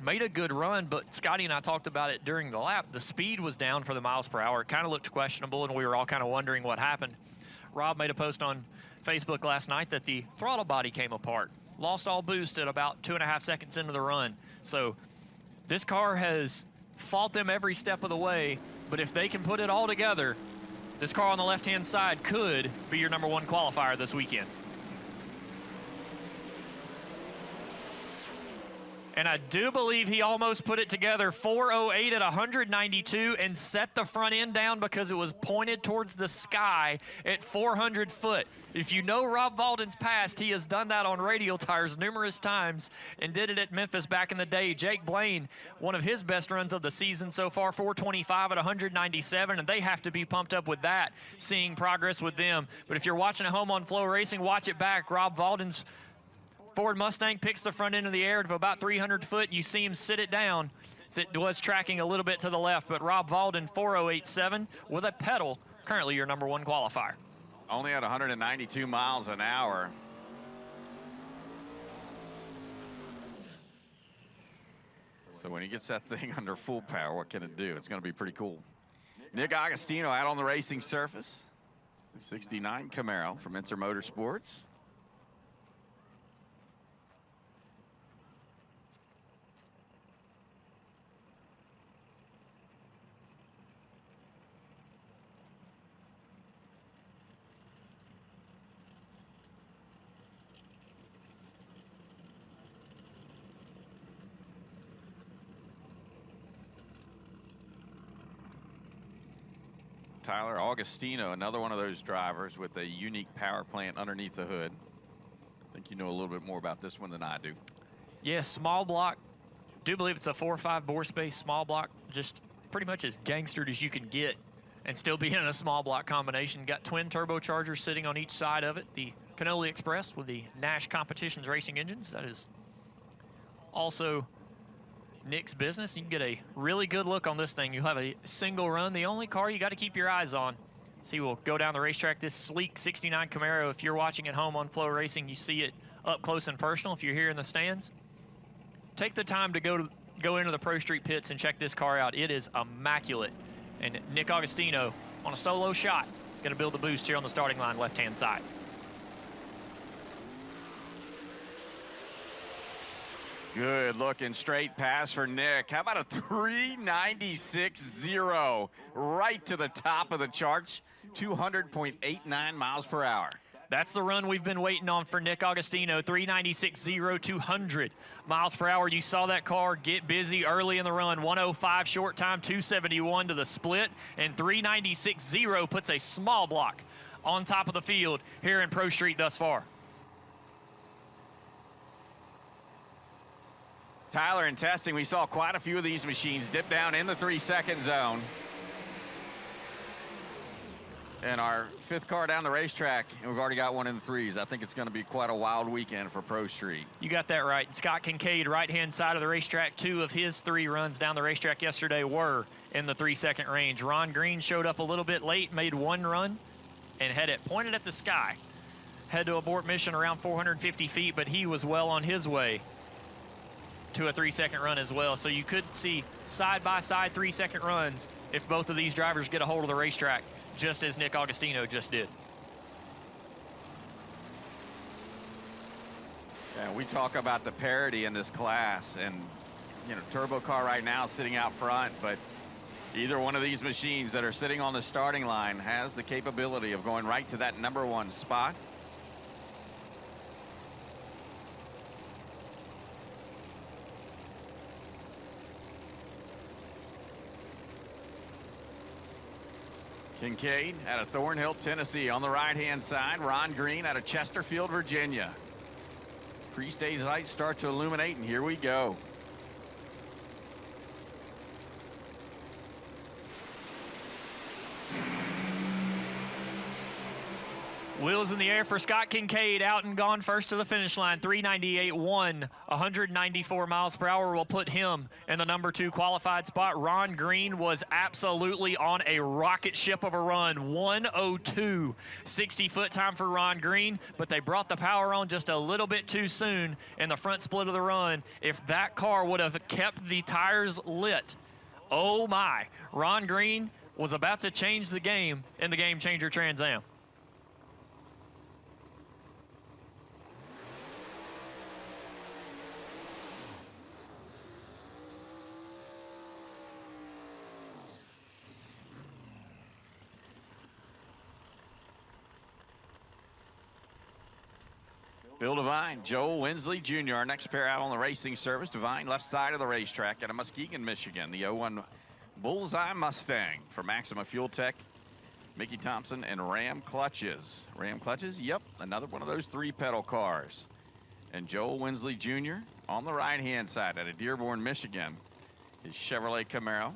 Made a good run, but Scotty and I talked about it during the lap. The speed was down for the miles per hour. It kind of looked questionable, and we were all kind of wondering what happened. Rob made a post on Facebook last night that the throttle body came apart. Lost all boost at about 2.5 seconds into the run. So this car has fought them every step of the way, but if they can put it all together, this car on the left-hand side could be your #1 qualifier this weekend. And I do believe he almost put it together. 408 at 192 and set the front end down because it was pointed towards the sky at 400 foot. If you know Rob Valden's past, he has done that on radial tires numerous times and did it at Memphis back in the day. Jake Blaine, one of his best runs of the season so far, 425 at 197, and they have to be pumped up with that, seeing progress with them. But if you're watching at home on FloRacing, watch it back. Rob Valden's Ford Mustang picks the front end of the air to about 300 foot. You see him sit it down. It was tracking a little bit to the left, but Rob Valden, 408.7 with a pedal, currently your #1 qualifier. Only at 192 miles an hour. So when he gets that thing under full power, what can it do? It's going to be pretty cool. Nick Agostino out on the racing surface. 69 Camaro from Inter Motorsports. Tyler Augustino, another one of those drivers with a unique power plant underneath the hood. I think you know a little bit more about this one than I do. Yeah, small block. Do believe it's a 4 or 5 bore space small block, just pretty much as gangstered as you can get and still be in a small block combination. Got twin turbochargers sitting on each side of it. The Cannoli Express with the Nash Competitions racing engines. That is also Nick's business. You can get a really good look on this thing. You'll have a single run. The only car you got to keep your eyes on. So you will go down the racetrack. This sleek 69 Camaro, if you're watching at home on FloRacing, you see it up close and personal. If you're here in the stands, take the time to go into the Pro Street pits and check this car out. It is immaculate. And Nick Agostino on a solo shot, going to build the boost here on the starting line left-hand side. Good looking straight pass for Nick. How about a 396.0 right to the top of the charts, 200.89 miles per hour. That's the run we've been waiting on for Nick Agostino, 396.0, 200 miles per hour. You saw that car get busy early in the run, 105 short time, 271 to the split, and 396.0 puts a small block on top of the field here in Pro Street thus far. Tyler, in testing, we saw quite a few of these machines dip down in the 3-second zone. And our 5th car down the racetrack, and we've already got one in the 3s. I think it's going to be quite a wild weekend for Pro Street. You got that right. Scott Kincaid, right-hand side of the racetrack. 2 of his 3 runs down the racetrack yesterday were in the 3-second range. Ron Green showed up a little bit late, made 1 run, and had it pointed at the sky. Had to abort mission around 450 feet, but he was well on his way to a 3-second run as well. So you could see side-by-side 3-second runs if both of these drivers get a hold of the racetrack, just as Nick Agostino just did. Yeah, we talk about the parity in this class, and you know, Turbo Car right now sitting out front, but either one of these machines that are sitting on the starting line has the capability of going right to that #1 spot. Kincaid out of Thornhill, Tennessee on the right-hand side. Ron Green out of Chesterfield, Virginia. Pre-stage lights start to illuminate, and here we go. Wheels in the air for Scott Kincaid, out and gone first to the finish line. 398.1, 194 miles per hour will put him in the #2 qualified spot. Ron Green was absolutely on a rocket ship of a run. 102, 60-foot time for Ron Green, but they brought the power on just a little bit too soon in the front split of the run. If that car would have kept the tires lit, oh my, Ron Green was about to change the game in the Game Changer Trans Am. Bill Devine, Joel Winsley Jr., our next pair out on the racing service. Devine, left side of the racetrack out of Muskegon, Michigan. The 01 Bullseye Mustang for Maxima Fuel Tech, Mickey Thompson, and Ram Clutches. Ram Clutches, yep, another one of those 3-pedal cars. And Joel Winsley Jr. on the right-hand side out of Dearborn, Michigan, his Chevrolet Camaro.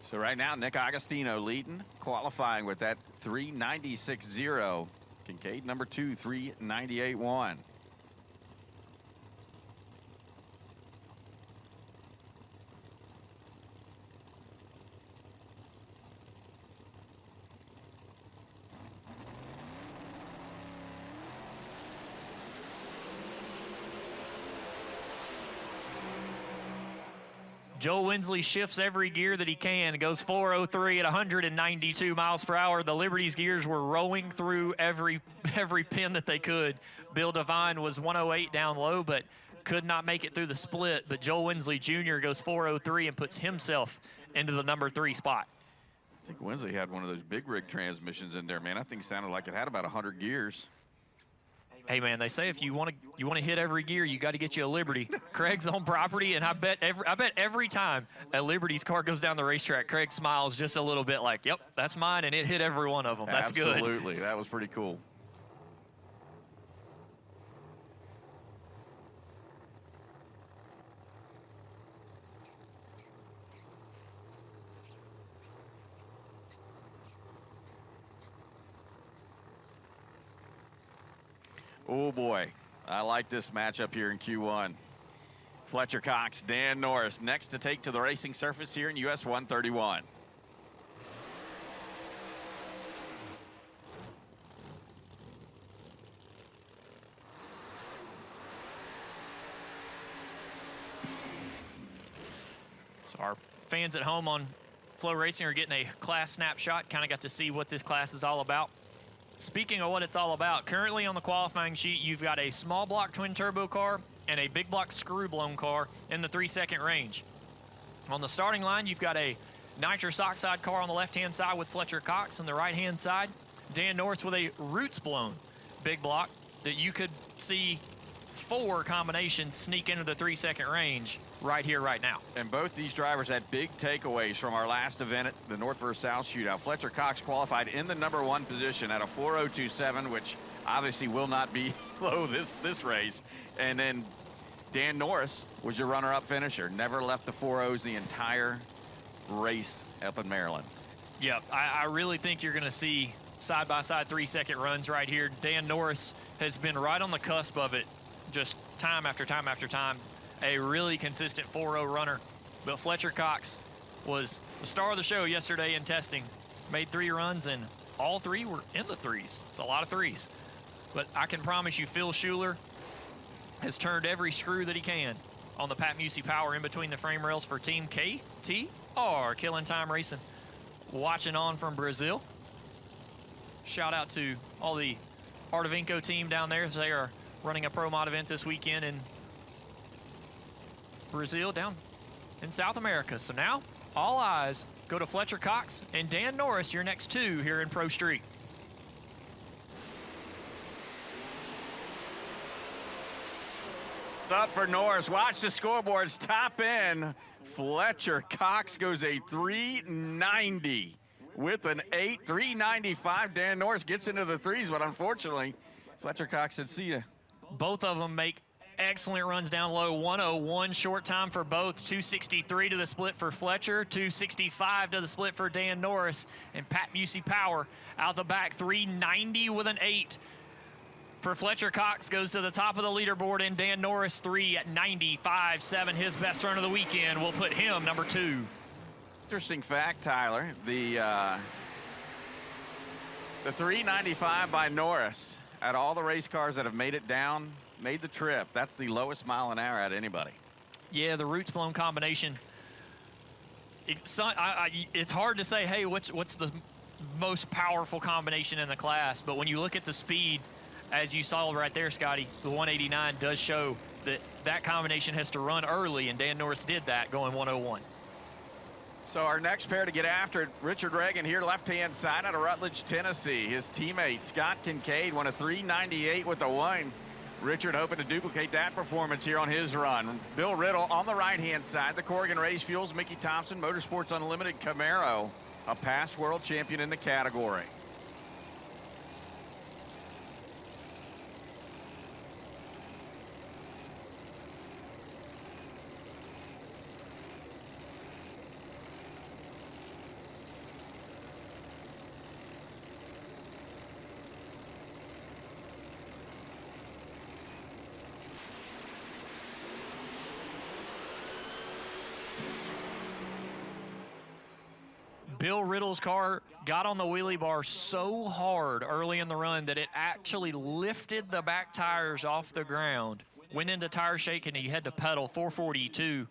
So right now, Nick Agostino leading, qualifying with that 396.0. Kincaid, #2, 398.1. Joel Winsley shifts every gear that he can. Goes 403 at 192 miles per hour. The Liberty's gears were rowing through every pin that they could. Bill Devine was 108 down low, but could not make it through the split. But Joel Winsley Jr. goes 403 and puts himself into the #3 spot. I think Winsley had one of those big rig transmissions in there, man. I think it sounded like it had about 100 gears. Hey man, they say if you want to hit every gear, you got to get you a Liberty. Craig's on property, and I bet every time a Liberty's car goes down the racetrack, Craig smiles just a little bit like, "Yep, that's mine," and it hit every one of them. That's good. Absolutely, that was pretty cool. Oh boy, I like this matchup here in Q1. Fletcher Cox, Dan Norris next to take to the racing surface here in US 131. So our fans at home on FloRacing are getting a class snapshot, kind of got to see what this class is all about. Speaking of what it's all about, currently on the qualifying sheet, you've got a small block twin turbo car and a big block screw blown car in the 3-second range. On the starting line, you've got a nitrous oxide car on the left-hand side with Fletcher Cox. On the right-hand side, Dan Norris with a roots blown big block that you could see 4 combinations sneak into the 3-second range right here, right now. And both these drivers had big takeaways from our last event at the North versus South shootout. Fletcher Cox qualified in the #1 position at a 4:02.7, which obviously will not be low this race. And then Dan Norris was your runner-up finisher. Never left the 4.0s the entire race up in Maryland. Yep, I really think you're going to see side-by-side 3-second runs right here. Dan Norris has been right on the cusp of it, just time after time after time. A really consistent 4.0 runner. But Fletcher Cox was the star of the show yesterday in testing. Made 3 runs, and all 3 were in the 3s. It's a lot of 3s. But I can promise you, Phil Schuler has turned every screw that he can on the Pat Musey Power in between the frame rails for Team KTR, Killing Time Racing. Watching on from Brazil. Shout out to all the Art of Inco team down there. They are running a Pro Mod event this weekend in Brazil, down in South America. So now all eyes go to Fletcher Cox and Dan Norris, your next 2 here in Pro Street. Up for Norris. Watch the scoreboards. Top end. Fletcher Cox goes a 390 with an 8. 395. Dan Norris gets into the 3s, but unfortunately, Fletcher Cox said, see ya. Both of them make excellent runs down low. 101 short time for both. 263 to the split for Fletcher. 265 to the split for Dan Norris. And Pat Musey Power out the back. 390 with an 8. For Fletcher Cox goes to the top of the leaderboard, and Dan Norris 3 at 95.7. His best run of the weekend will put him number 2. Interesting fact, Tyler. The 395 by Norris, at all the race cars that have made it down, made the trip, that's the lowest mile an hour at anybody. Yeah, the roots blown combination. It's hard to say, hey, what's the most powerful combination in the class? But when you look at the speed, as you saw right there, Scotty, the 189 does show that that combination has to run early, and Dan Norris did that going 101. So our next pair to get after it, Richard Reagan here, left-hand side out of Rutledge, Tennessee. His teammate, Scott Kincaid, won a 398 with the 1. Richard hoping to duplicate that performance here on his run. Bill Riddle on the right-hand side, the Corrigan Race Fuels, Mickey Thompson, Motorsports Unlimited Camaro, a past world champion in the category. Bill Riddle's car got on the wheelie bar so hard early in the run that it actually lifted the back tires off the ground. Went into tire shake and he had to pedal. 442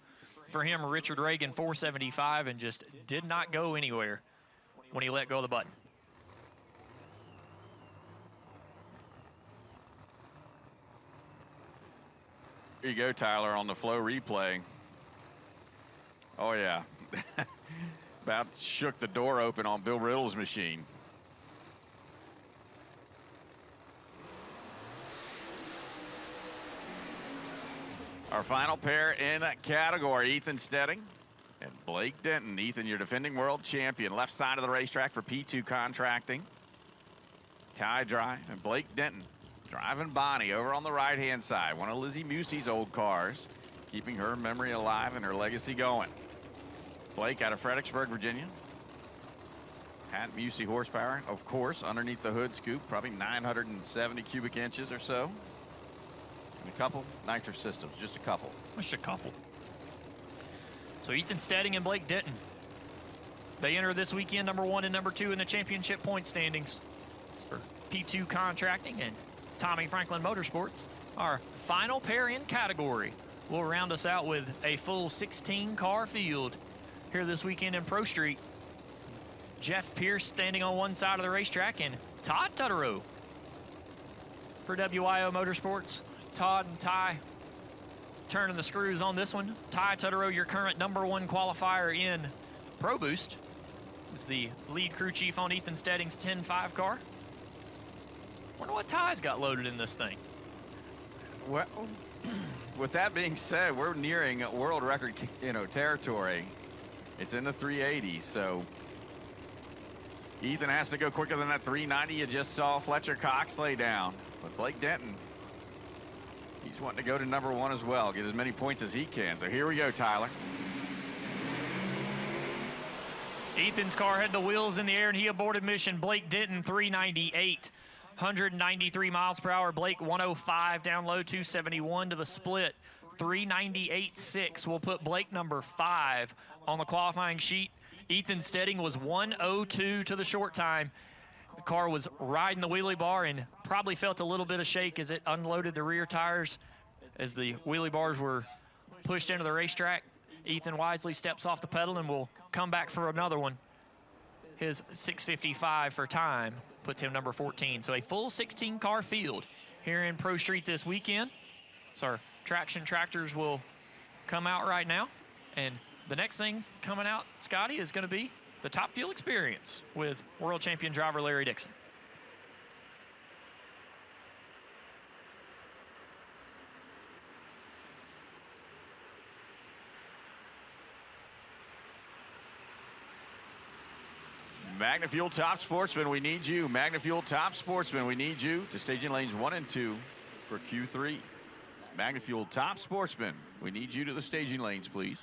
for him. Richard Reagan 475, and just did not go anywhere when he let go of the button. Here you go, Tyler, on the Flow replay. Oh, yeah. About shook the door open on Bill Riddle's machine. Our final pair in category, Ethan Stedding and Blake Denton. Ethan, your defending world champion, left side of the racetrack for P2 Contracting. Tie dry, and Blake Denton driving Bonnie over on the right-hand side. One of Lizzie Musey's old cars, keeping her memory alive and her legacy going. Blake out of Fredericksburg, Virginia. Pat Busey horsepower, of course, underneath the hood scoop, probably 970 cubic inches or so. And a couple nitro systems, just a couple. Just a couple. So Ethan Stedding and Blake Denton, they enter this weekend number 1 and number 2 in the championship point standings. It's for P2 Contracting and Tommy Franklin Motorsports. Our final pair in category will round us out with a full 16-car field here this weekend in Pro Street. Jeff Pierce standing on one side of the racetrack, and Todd Tutterow for WIO Motorsports. Todd and Ty turning the screws on this one. Ty Tutterow, your current number 1 qualifier in Pro Boost, is the lead crew chief on Ethan Stedding's 10-5 car. Wonder what Ty's got loaded in this thing. Well, with that being said, we're nearing world record, territory. It's in the 380, so Ethan has to go quicker than that 390 you just saw Fletcher Cox lay down. But Blake Denton, he's wanting to go to number 1 as well, get as many points as he can. So here we go, Tyler. Ethan's car had the wheels in the air and he aborted mission. Blake Denton, 398, 193 miles per hour. Blake, 105 down low, 271 to the split. 398.6 will put Blake number 5 on the qualifying sheet. Ethan Stedding was 102 to the short time. The car was riding the wheelie bar and probably felt a little bit of shake as it unloaded the rear tires as the wheelie bars were pushed into the racetrack. Ethan wisely steps off the pedal and will come back for another one. His 6:55 for time puts him number 14. So a full 16-car field here in Pro Street this weekend. So our traction tractors will come out right now. And the next thing coming out, Scotty, is going to be the Top Fuel Experience with world champion driver Larry Dixon. MagnaFuel Top Sportsman, we need you. MagnaFuel Top Sportsman, we need you to staging lanes 1 and 2 for Q3. MagnaFuel Top Sportsman, we need you to the staging lanes, please.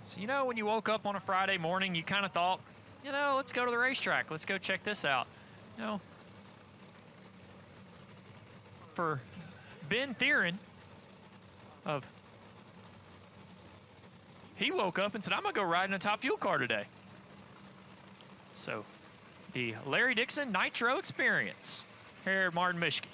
So, you know, when you woke up on a Friday morning, you kind of thought, you know, let's go to the racetrack. Let's go check this out. You know, for Ben Theron he woke up and said, I'm going to go ride in a Top Fuel car today. So, the Larry Dixon Nitro Experience here at Martin, Michigan.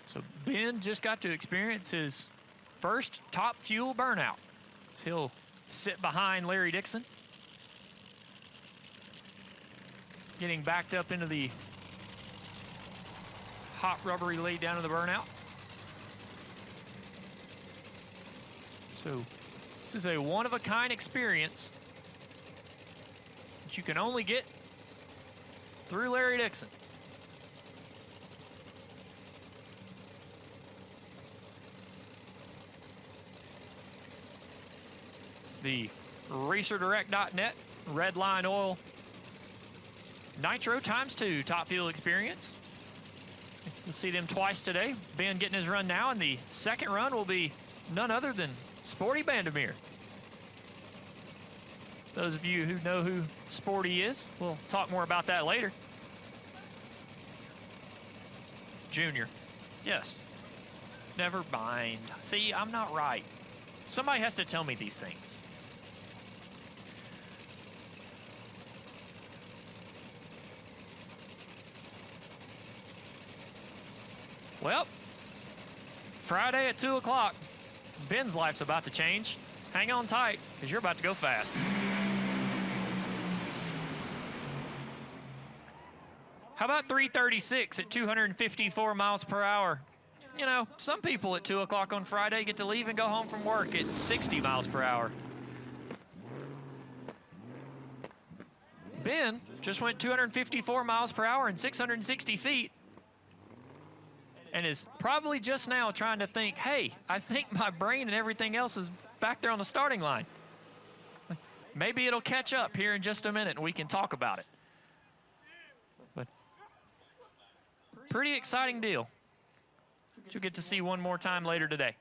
So Ben just got to experience his first Top Fuel burnout. So he'll sit behind Larry Dixon, getting backed up into the hot rubbery lead down to the burnout. So this is a one-of-a-kind experience that you can only get through Larry Dixon. The RacerDirect.net Red Line Oil Nitro ×2 Top Fuel Experience. You'll see them twice today. Ben getting his run now, and the second run will be none other than Sporty Bandemir. Those of you who know who Sporty is, we'll talk more about that later. Junior. Yes. Never mind. See, I'm not right. Somebody has to tell me these things. Well, Friday at 2 o'clock, Ben's life's about to change. Hang on tight, because you're about to go fast. How about 336 at 254 miles per hour? You know, some people at 2 o'clock on Friday get to leave and go home from work at 60 miles per hour. Ben just went 254 miles per hour and 660 feet. And is probably just now trying to think, hey, I think my brain and everything else is back there on the starting line. Maybe it'll catch up here in just a minute and we can talk about it. But pretty exciting deal. You'll get to see one more time later today.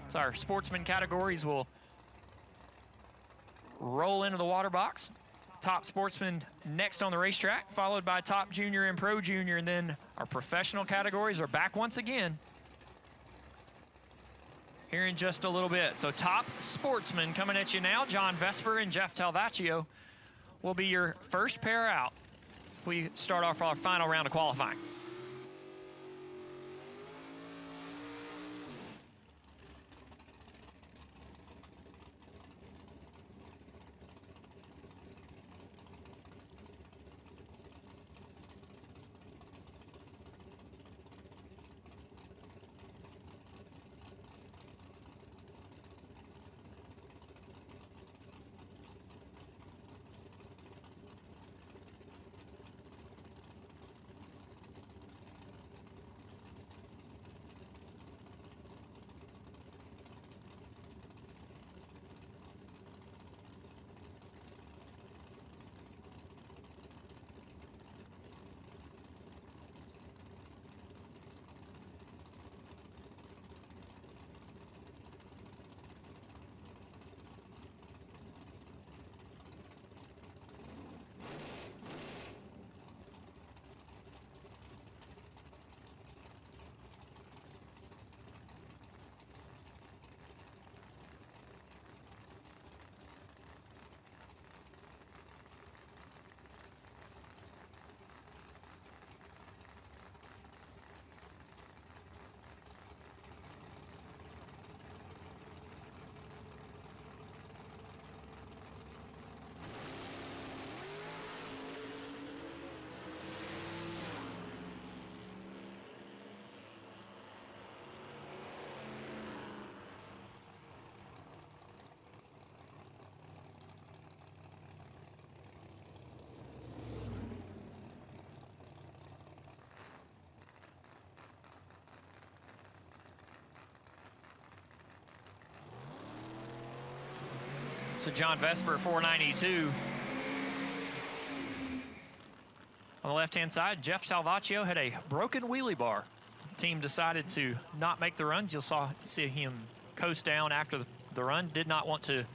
So our Sportsman categories will roll into the water box. Top Sportsman next on the racetrack, followed by Top Junior and Pro Junior, and then our professional categories are back once again here in just a little bit. So Top Sportsman coming at you now. John Vesper and Jeff Talvaccio will be your first pair out. We start off our final round of qualifying. So John Vesper, 492. On the left-hand side, Jeff Talvaccio had a broken wheelie bar. The team decided to not make the run. You'll see him coast down after the run. Did not want to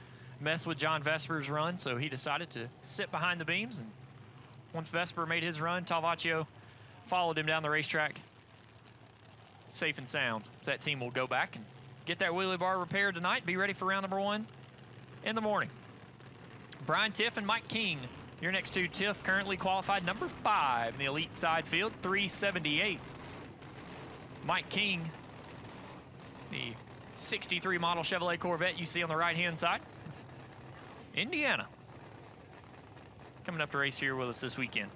mess with John Vesper's run, so he decided to sit behind the beams. And once Vesper made his run, Talvaccio followed him down the racetrack safe and sound. So that team will go back and get that wheelie bar repaired tonight. Be ready for round number 1 in the morning. Brian Tiff and Mike King, your next two. Tiff currently qualified number 5 in the elite side field, 378. Mike King, the 63 model Chevrolet Corvette you see on the right-hand side. Indiana, coming up to race here with us this weekend.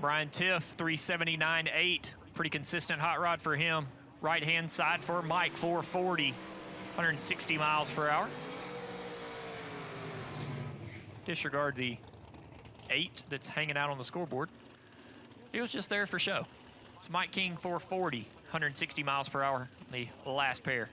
Brian Tiff, 379.8. Pretty consistent hot rod for him. Right-hand side for Mike, 440, 160 miles per hour. Disregard the 8 that's hanging out on the scoreboard. He was just there for show. It's Mike King, 440, 160 miles per hour, the last pair.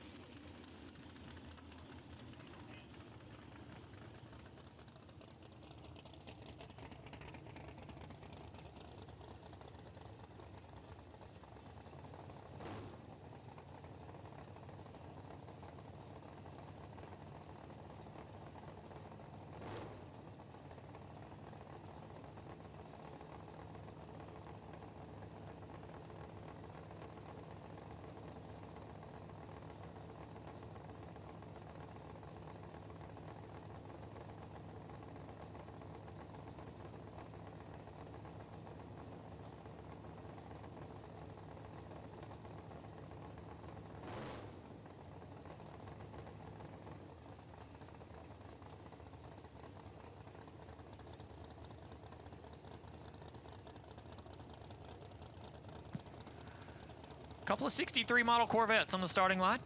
Couple of 63 model Corvettes on the starting line.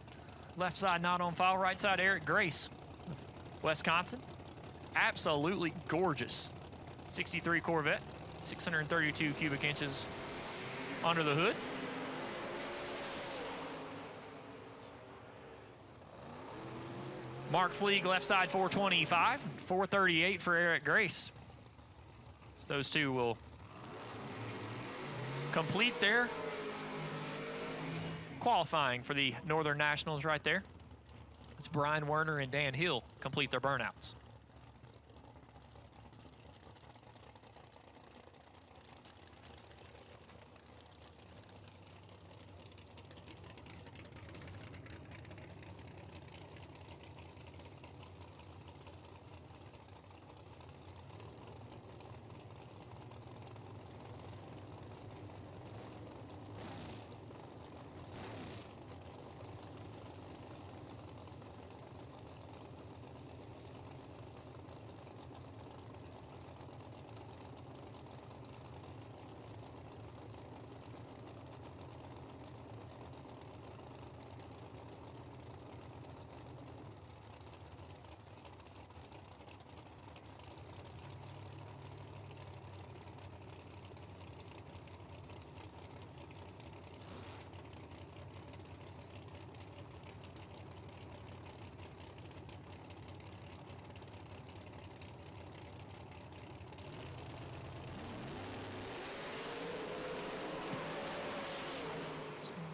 Left side not on file, right side Eric Grace of Wisconsin. Absolutely gorgeous 63 Corvette, 632 cubic inches under the hood. Mark Fleeg, left side 425, 438 for Eric Grace. So those two will complete their qualifying for the Northern Nationals right there. It's Brian Werner and Dan Hill complete their burnouts.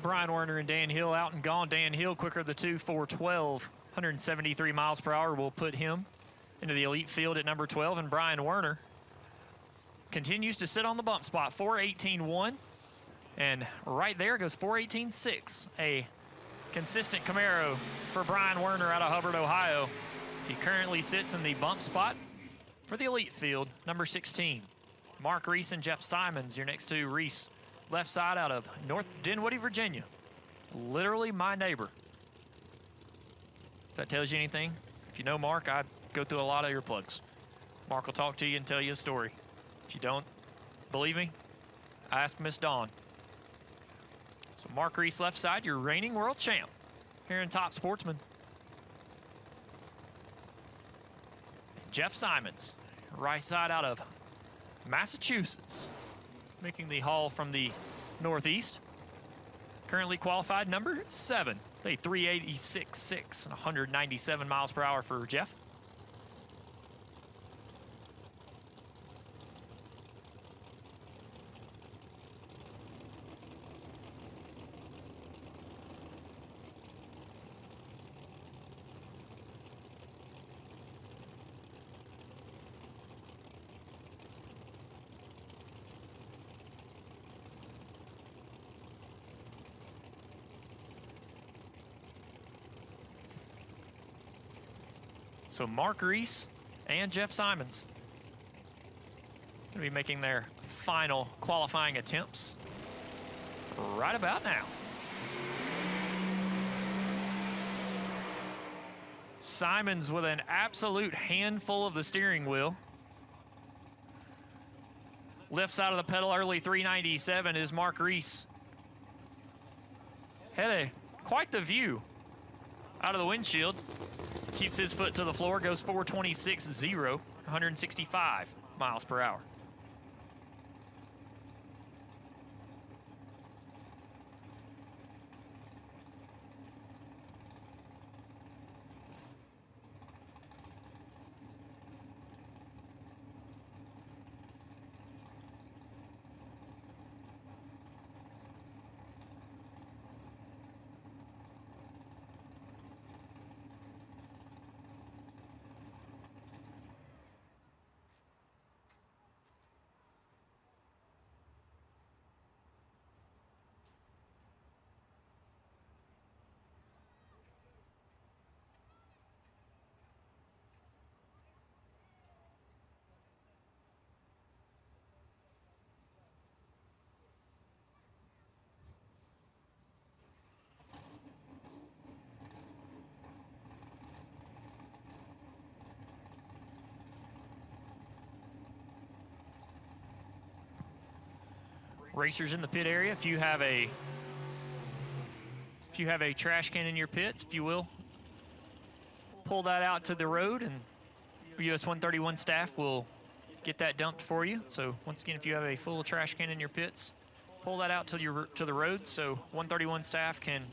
Brian Werner and Dan Hill out and gone. Dan Hill quicker of the two, 412, 173 miles per hour will put him into the elite field at number 12. And Brian Werner continues to sit on the bump spot, 418.1. And right there goes 418.6. A consistent Camaro for Brian Werner out of Hubbard, Ohio. So he currently sits in the bump spot for the elite field, number 16. Mark Reese and Jeff Simons, your next two. Reese, left side out of North Dinwiddie, Virginia. Literally my neighbor. If that tells you anything, if you know Mark, I'd go through a lot of your plugs. Mark will talk to you and tell you a story. If you don't believe me, ask Miss Dawn. So Mark Reese, left side, your reigning world champ here in Top Sportsman. Jeff Simons, right side out of Massachusetts, making the haul from the Northeast. Currently qualified number 7. A 386.6 and 197 miles per hour for Jeff. So Mark Reese and Jeff Simons going to be making their final qualifying attempts right about now. Simons with an absolute handful of the steering wheel. Left side of the pedal early, 397 is Mark Reese. Had quite the view out of the windshield. Keeps his foot to the floor, goes 426.0, 165 miles per hour. Racers in the pit area, if you have a if you have a trash can in your pits, if you will, pull that out to the road, and US 131 staff will get that dumped for you. So once again, if you have a full trash can in your pits, pull that out to the road so 131 staff can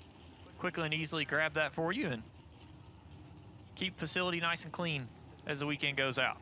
quickly and easily grab that for you and keep facility nice and clean as the weekend goes out.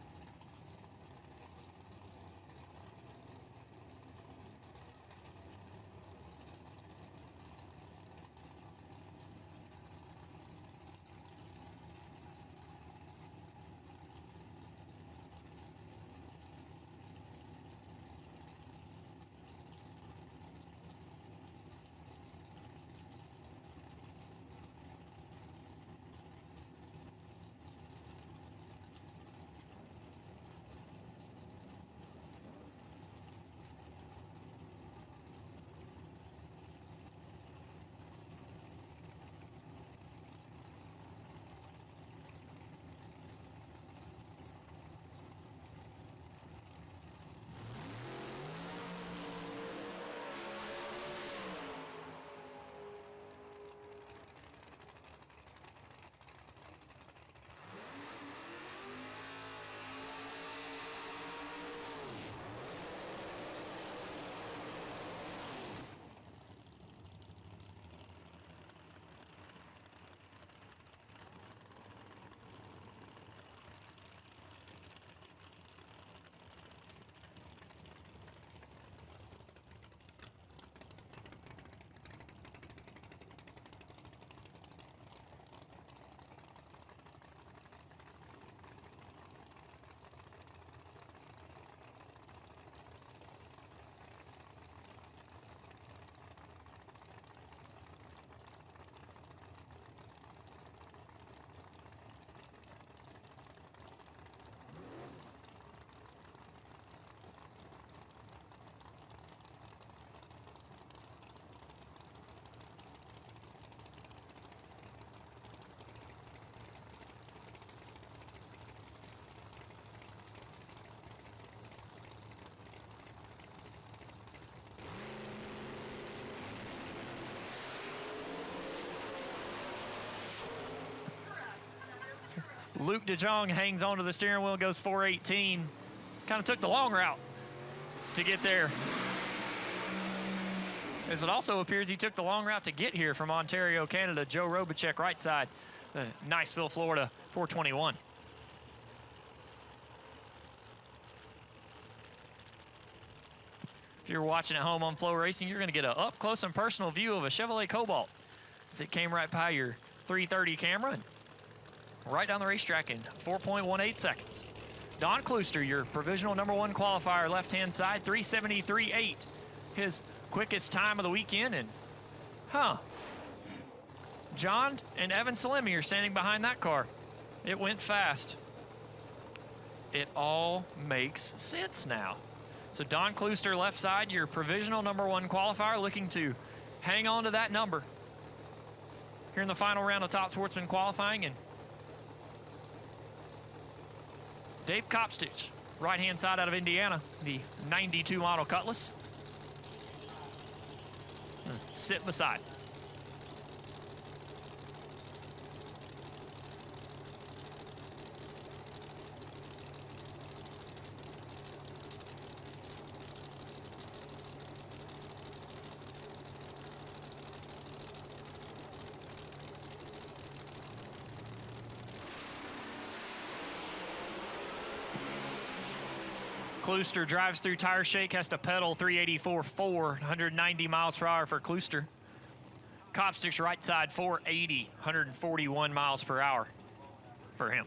Luke DeJong hangs onto the steering wheel, goes 418. Kind of took the long route to get there. As it also appears he took the long route to get here from Ontario, Canada. Joe Robachek, right side, Niceville, Florida, 421. If you're watching at home on FloRacing, you're going to get an up close and personal view of a Chevrolet Cobalt as it came right by your 330 camera and right down the racetrack in 4.18 seconds. Don Klooster, your provisional #1 qualifier, left-hand side, 373.8. His quickest time of the weekend. And, John and Evan Salemi are standing behind that car. It went fast. It all makes sense now. So Don Klooster, left side, your provisional #1 qualifier, looking to hang on to that number here in the final round of Top Sportsman qualifying. And Dave Kopstich, right-hand side out of Indiana, the 92 model Cutlass. Sit beside. Klooster drives through tire shake, has to pedal 384.4, 190 miles per hour for Klooster. Kopstich's right side, 480, 141 miles per hour for him.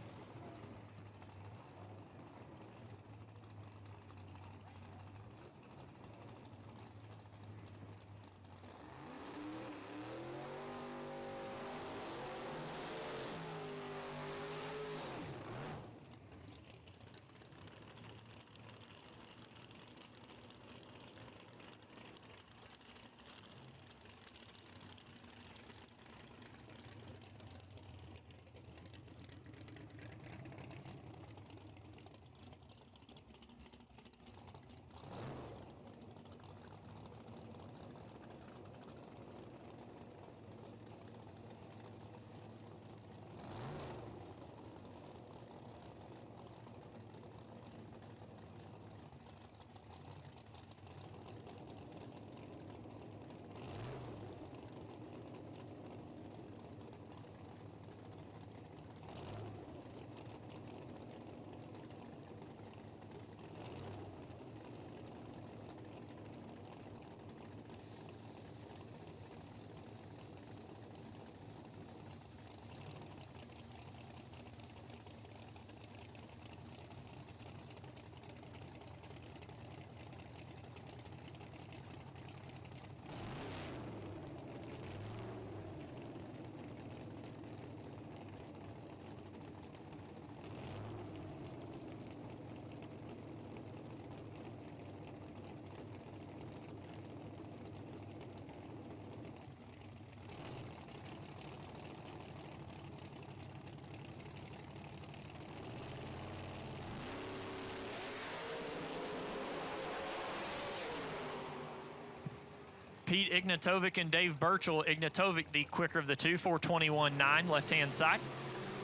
Pete Ignatovic and Dave Burchell. Ignatovic, the quicker of the two, 4:21.9, left-hand side.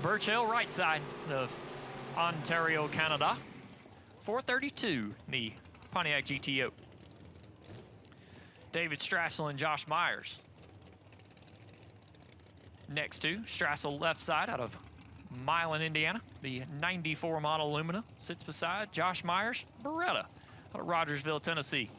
Burchell, right side of Ontario, Canada, 4:32, the Pontiac GTO. David Strassel and Josh Myers. Next to Strassel, left side out of Milan, Indiana. The 94 model Lumina sits beside Josh Myers, Beretta, out of Rogersville, Tennessee.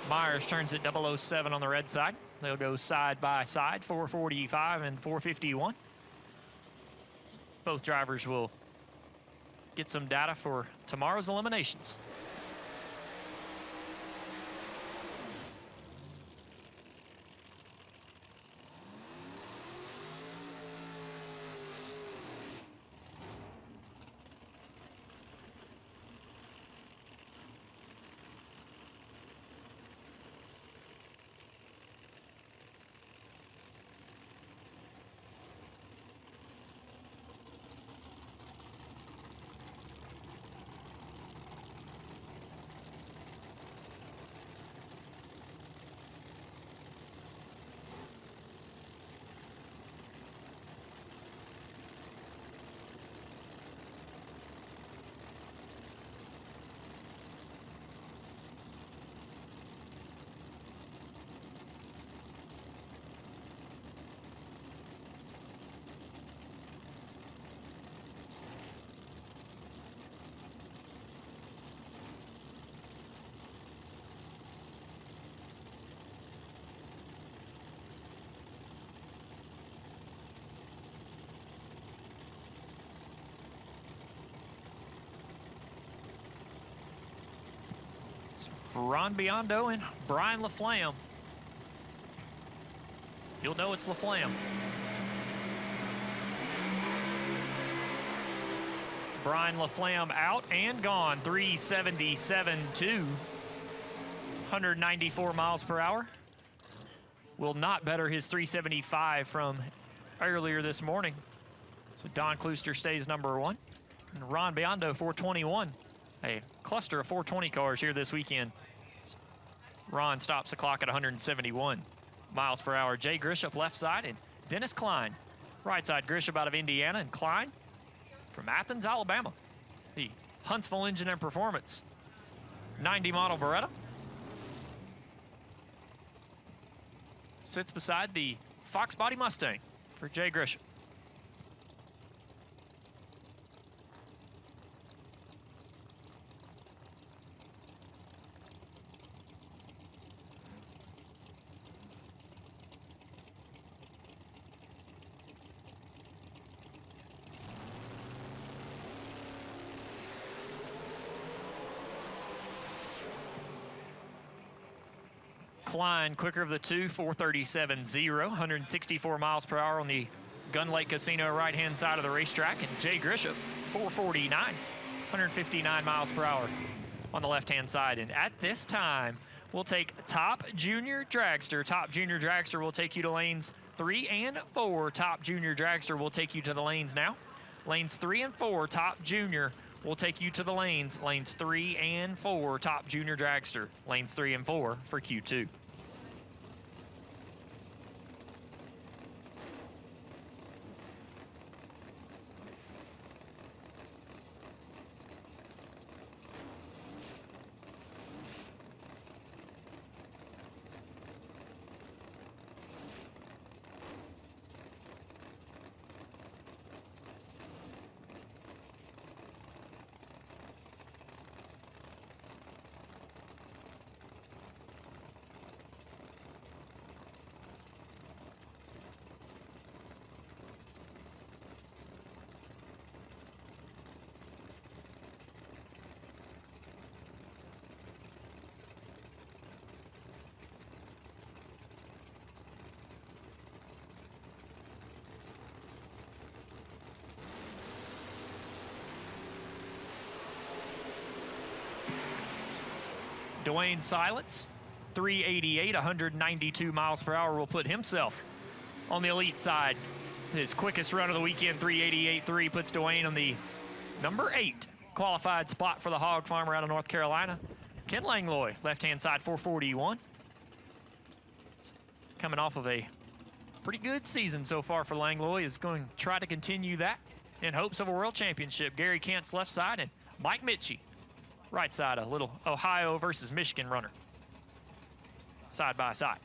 Myers turns at 007 on the red side. They'll go side by side, 4:45 and 4:51. Both drivers will get some data for tomorrow's eliminations. Ron Biondo and Brian LaFlamme. You'll know it's LaFlamme. Brian LaFlamme out and gone, 377.2, 194 miles per hour. Will not better his 375 from earlier this morning. So Don Klooster stays number one. And Ron Biondo, 421. A cluster of 420 cars here this weekend. Ron stops the clock at 171 miles per hour. Jay Grisham left side and Dennis Klein. Right side, Grisham out of Indiana and Klein from Athens, Alabama. The Huntsville Engine and Performance 90 model Beretta. Sits beside the Fox Body Mustang for Jay Grisham. Klein, quicker of the two, 437.0, 164 miles per hour on the Gun Lake Casino right-hand side of the racetrack. And Jay Grisham, 449, 159 miles per hour on the left-hand side. And at this time, we'll take Top Junior Dragster. Top Junior Dragster will take you to lanes 3 and 4. Top Junior Dragster will take you to the lanes now. Lanes 3 and 4, Top Junior will take you to the lanes. Lanes 3 and 4, Top Junior Dragster. Lanes 3 and 4 for Q2. Dwayne Silence, 388, 192 miles per hour, will put himself on the elite side. His quickest run of the weekend, 388.3, puts Dwayne on the number 8 qualified spot for the hog farmer out of North Carolina. Ken Langlois, left-hand side, 441. Coming off of a pretty good season so far for Langlois, is going to try to continue that in hopes of a world championship. Gary Kent's left side, and Mike Mitchie, right side, a little Ohio versus Michigan runner, side by side.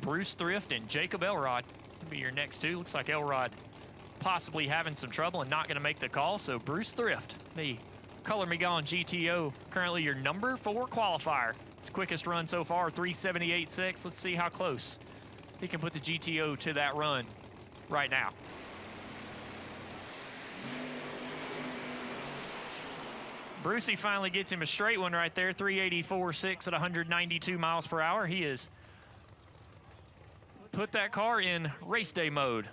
Bruce Thrift and Jacob Elrod will be your next two. Looks like Elrod possibly having some trouble and not going to make the call. So Bruce Thrift, the Color Me Gone GTO, currently your number 4 qualifier. His quickest run so far, 378.6. Let's see how close he can put the GTO to that run right now. Brucey finally gets him a straight one right there, 384.6 at 192 miles per hour. He has put that car in race day mode.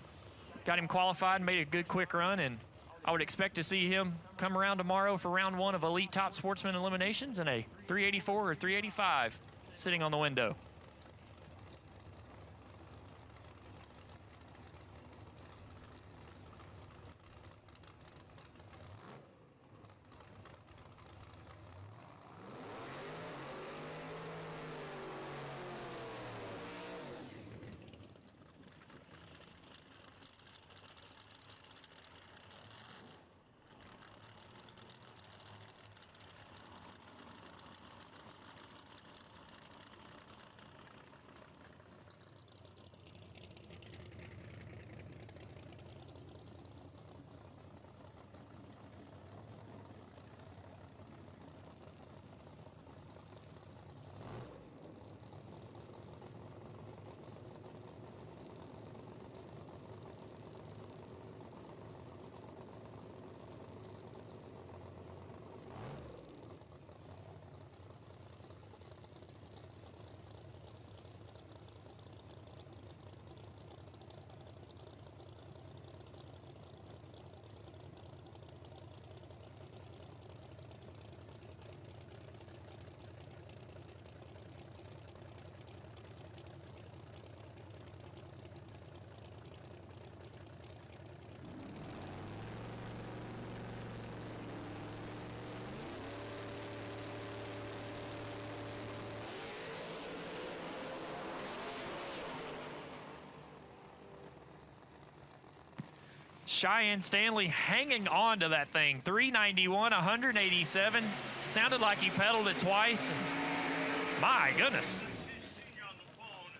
Got him qualified, made a good quick run, and I would expect to see him come around tomorrow for round 1 of Elite Top Sportsman Eliminations in a 384 or 385 sitting on the window. Cheyenne Stanley hanging on to that thing. 391, 187. Sounded like he pedaled it twice. And my goodness.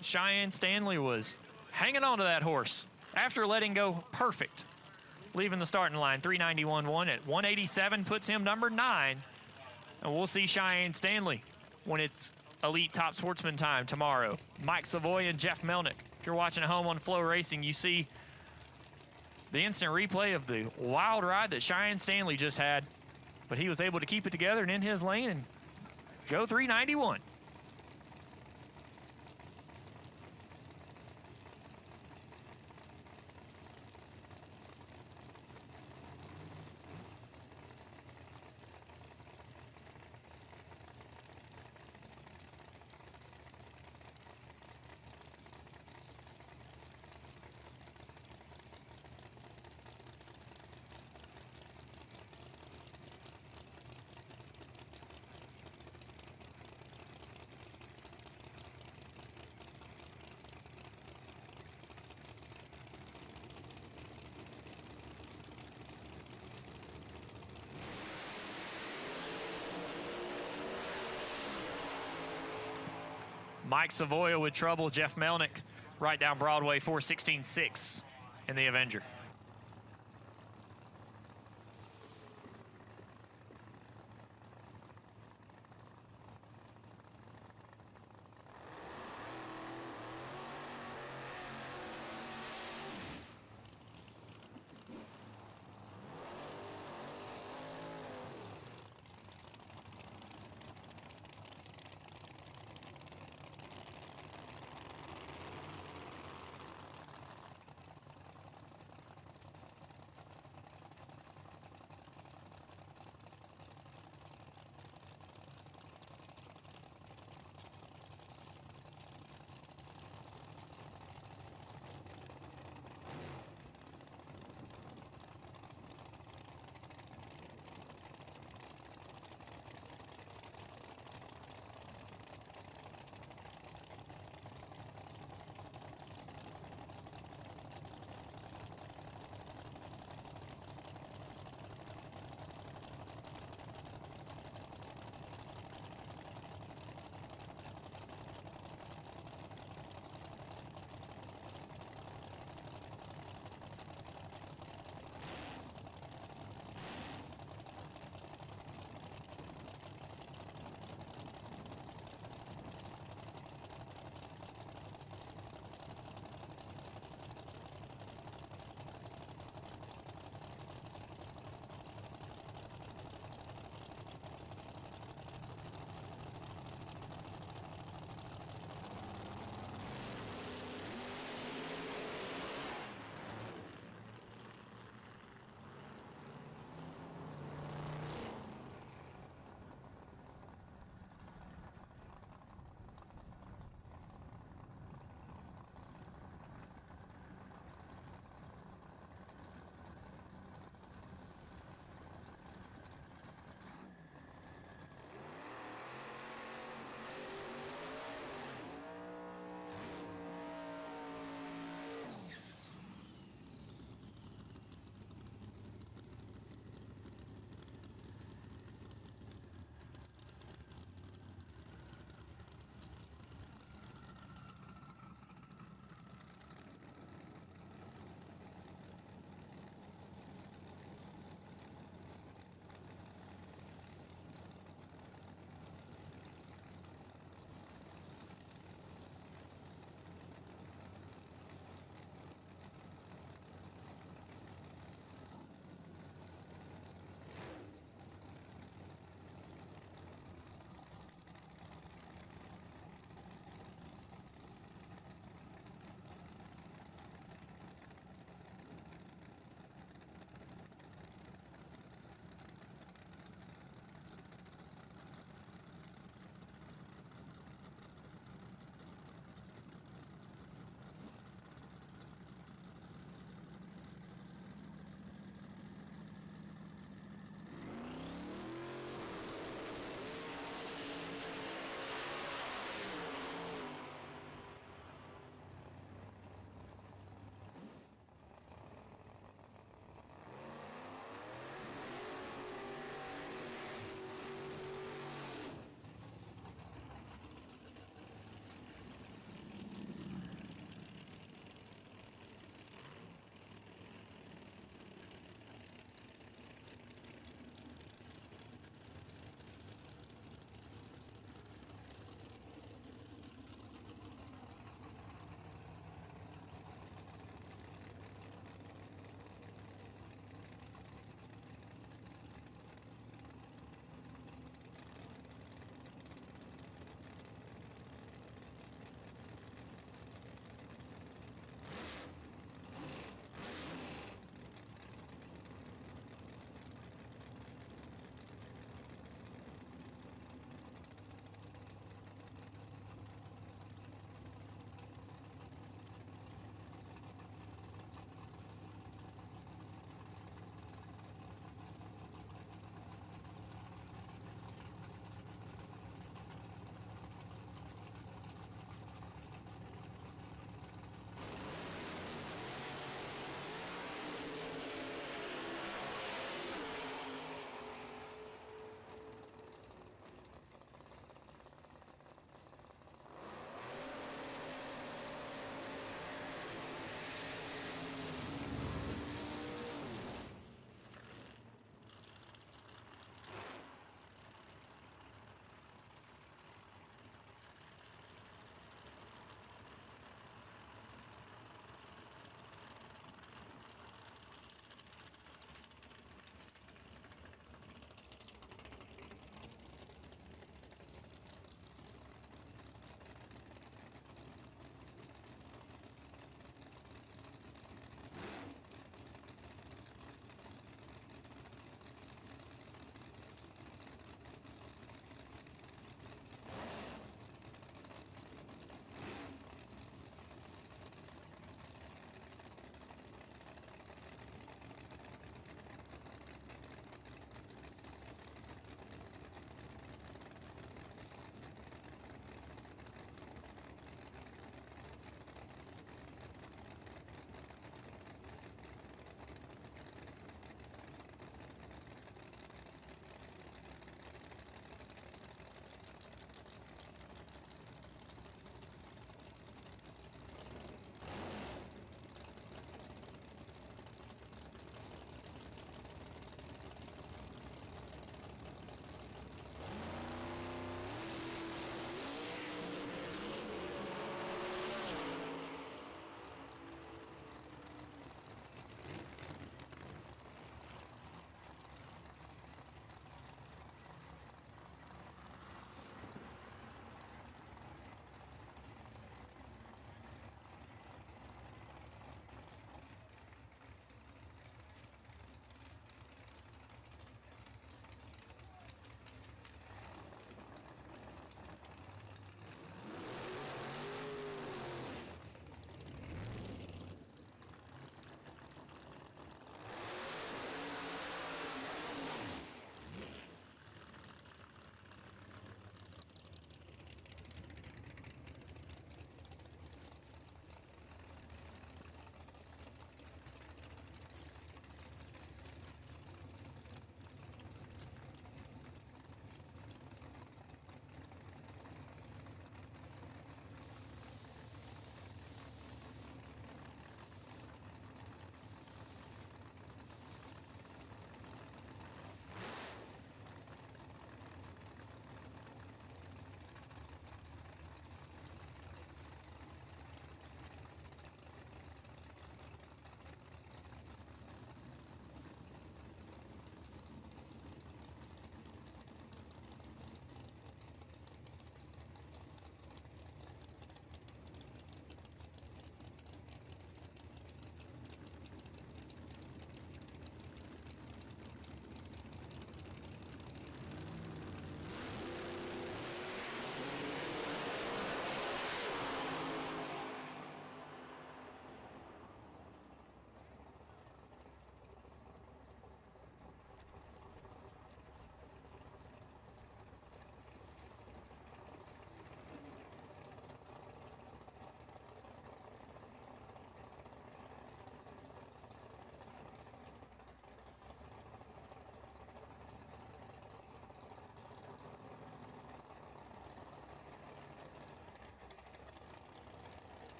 Cheyenne Stanley was hanging on to that horse after letting go perfect. Leaving the starting line, 391.1 at 187 puts him number 9. And we'll see Cheyenne Stanley when it's Elite Top Sportsman time tomorrow. Mike Savoy and Jeff Melnick. If you're watching at home on FloRacing, you see the instant replay of the wild ride that Cheyenne Stanley just had, but he was able to keep it together and in his lane and go 391. Mike Savoya with trouble. Jeff Melnick right down Broadway, 4:16.6 in the Avenger.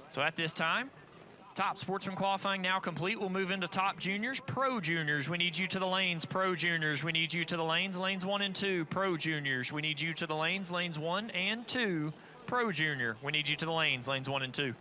So at this time, top Sportsman qualifying now complete. We'll move into top juniors. Pro juniors, we need you to the lanes. Pro juniors, we need you to the lanes. Lanes 1 and 2. Pro juniors, we need you to the lanes. Lanes 1 and 2. Pro junior, we need you to the lanes. Lanes 1 and 2.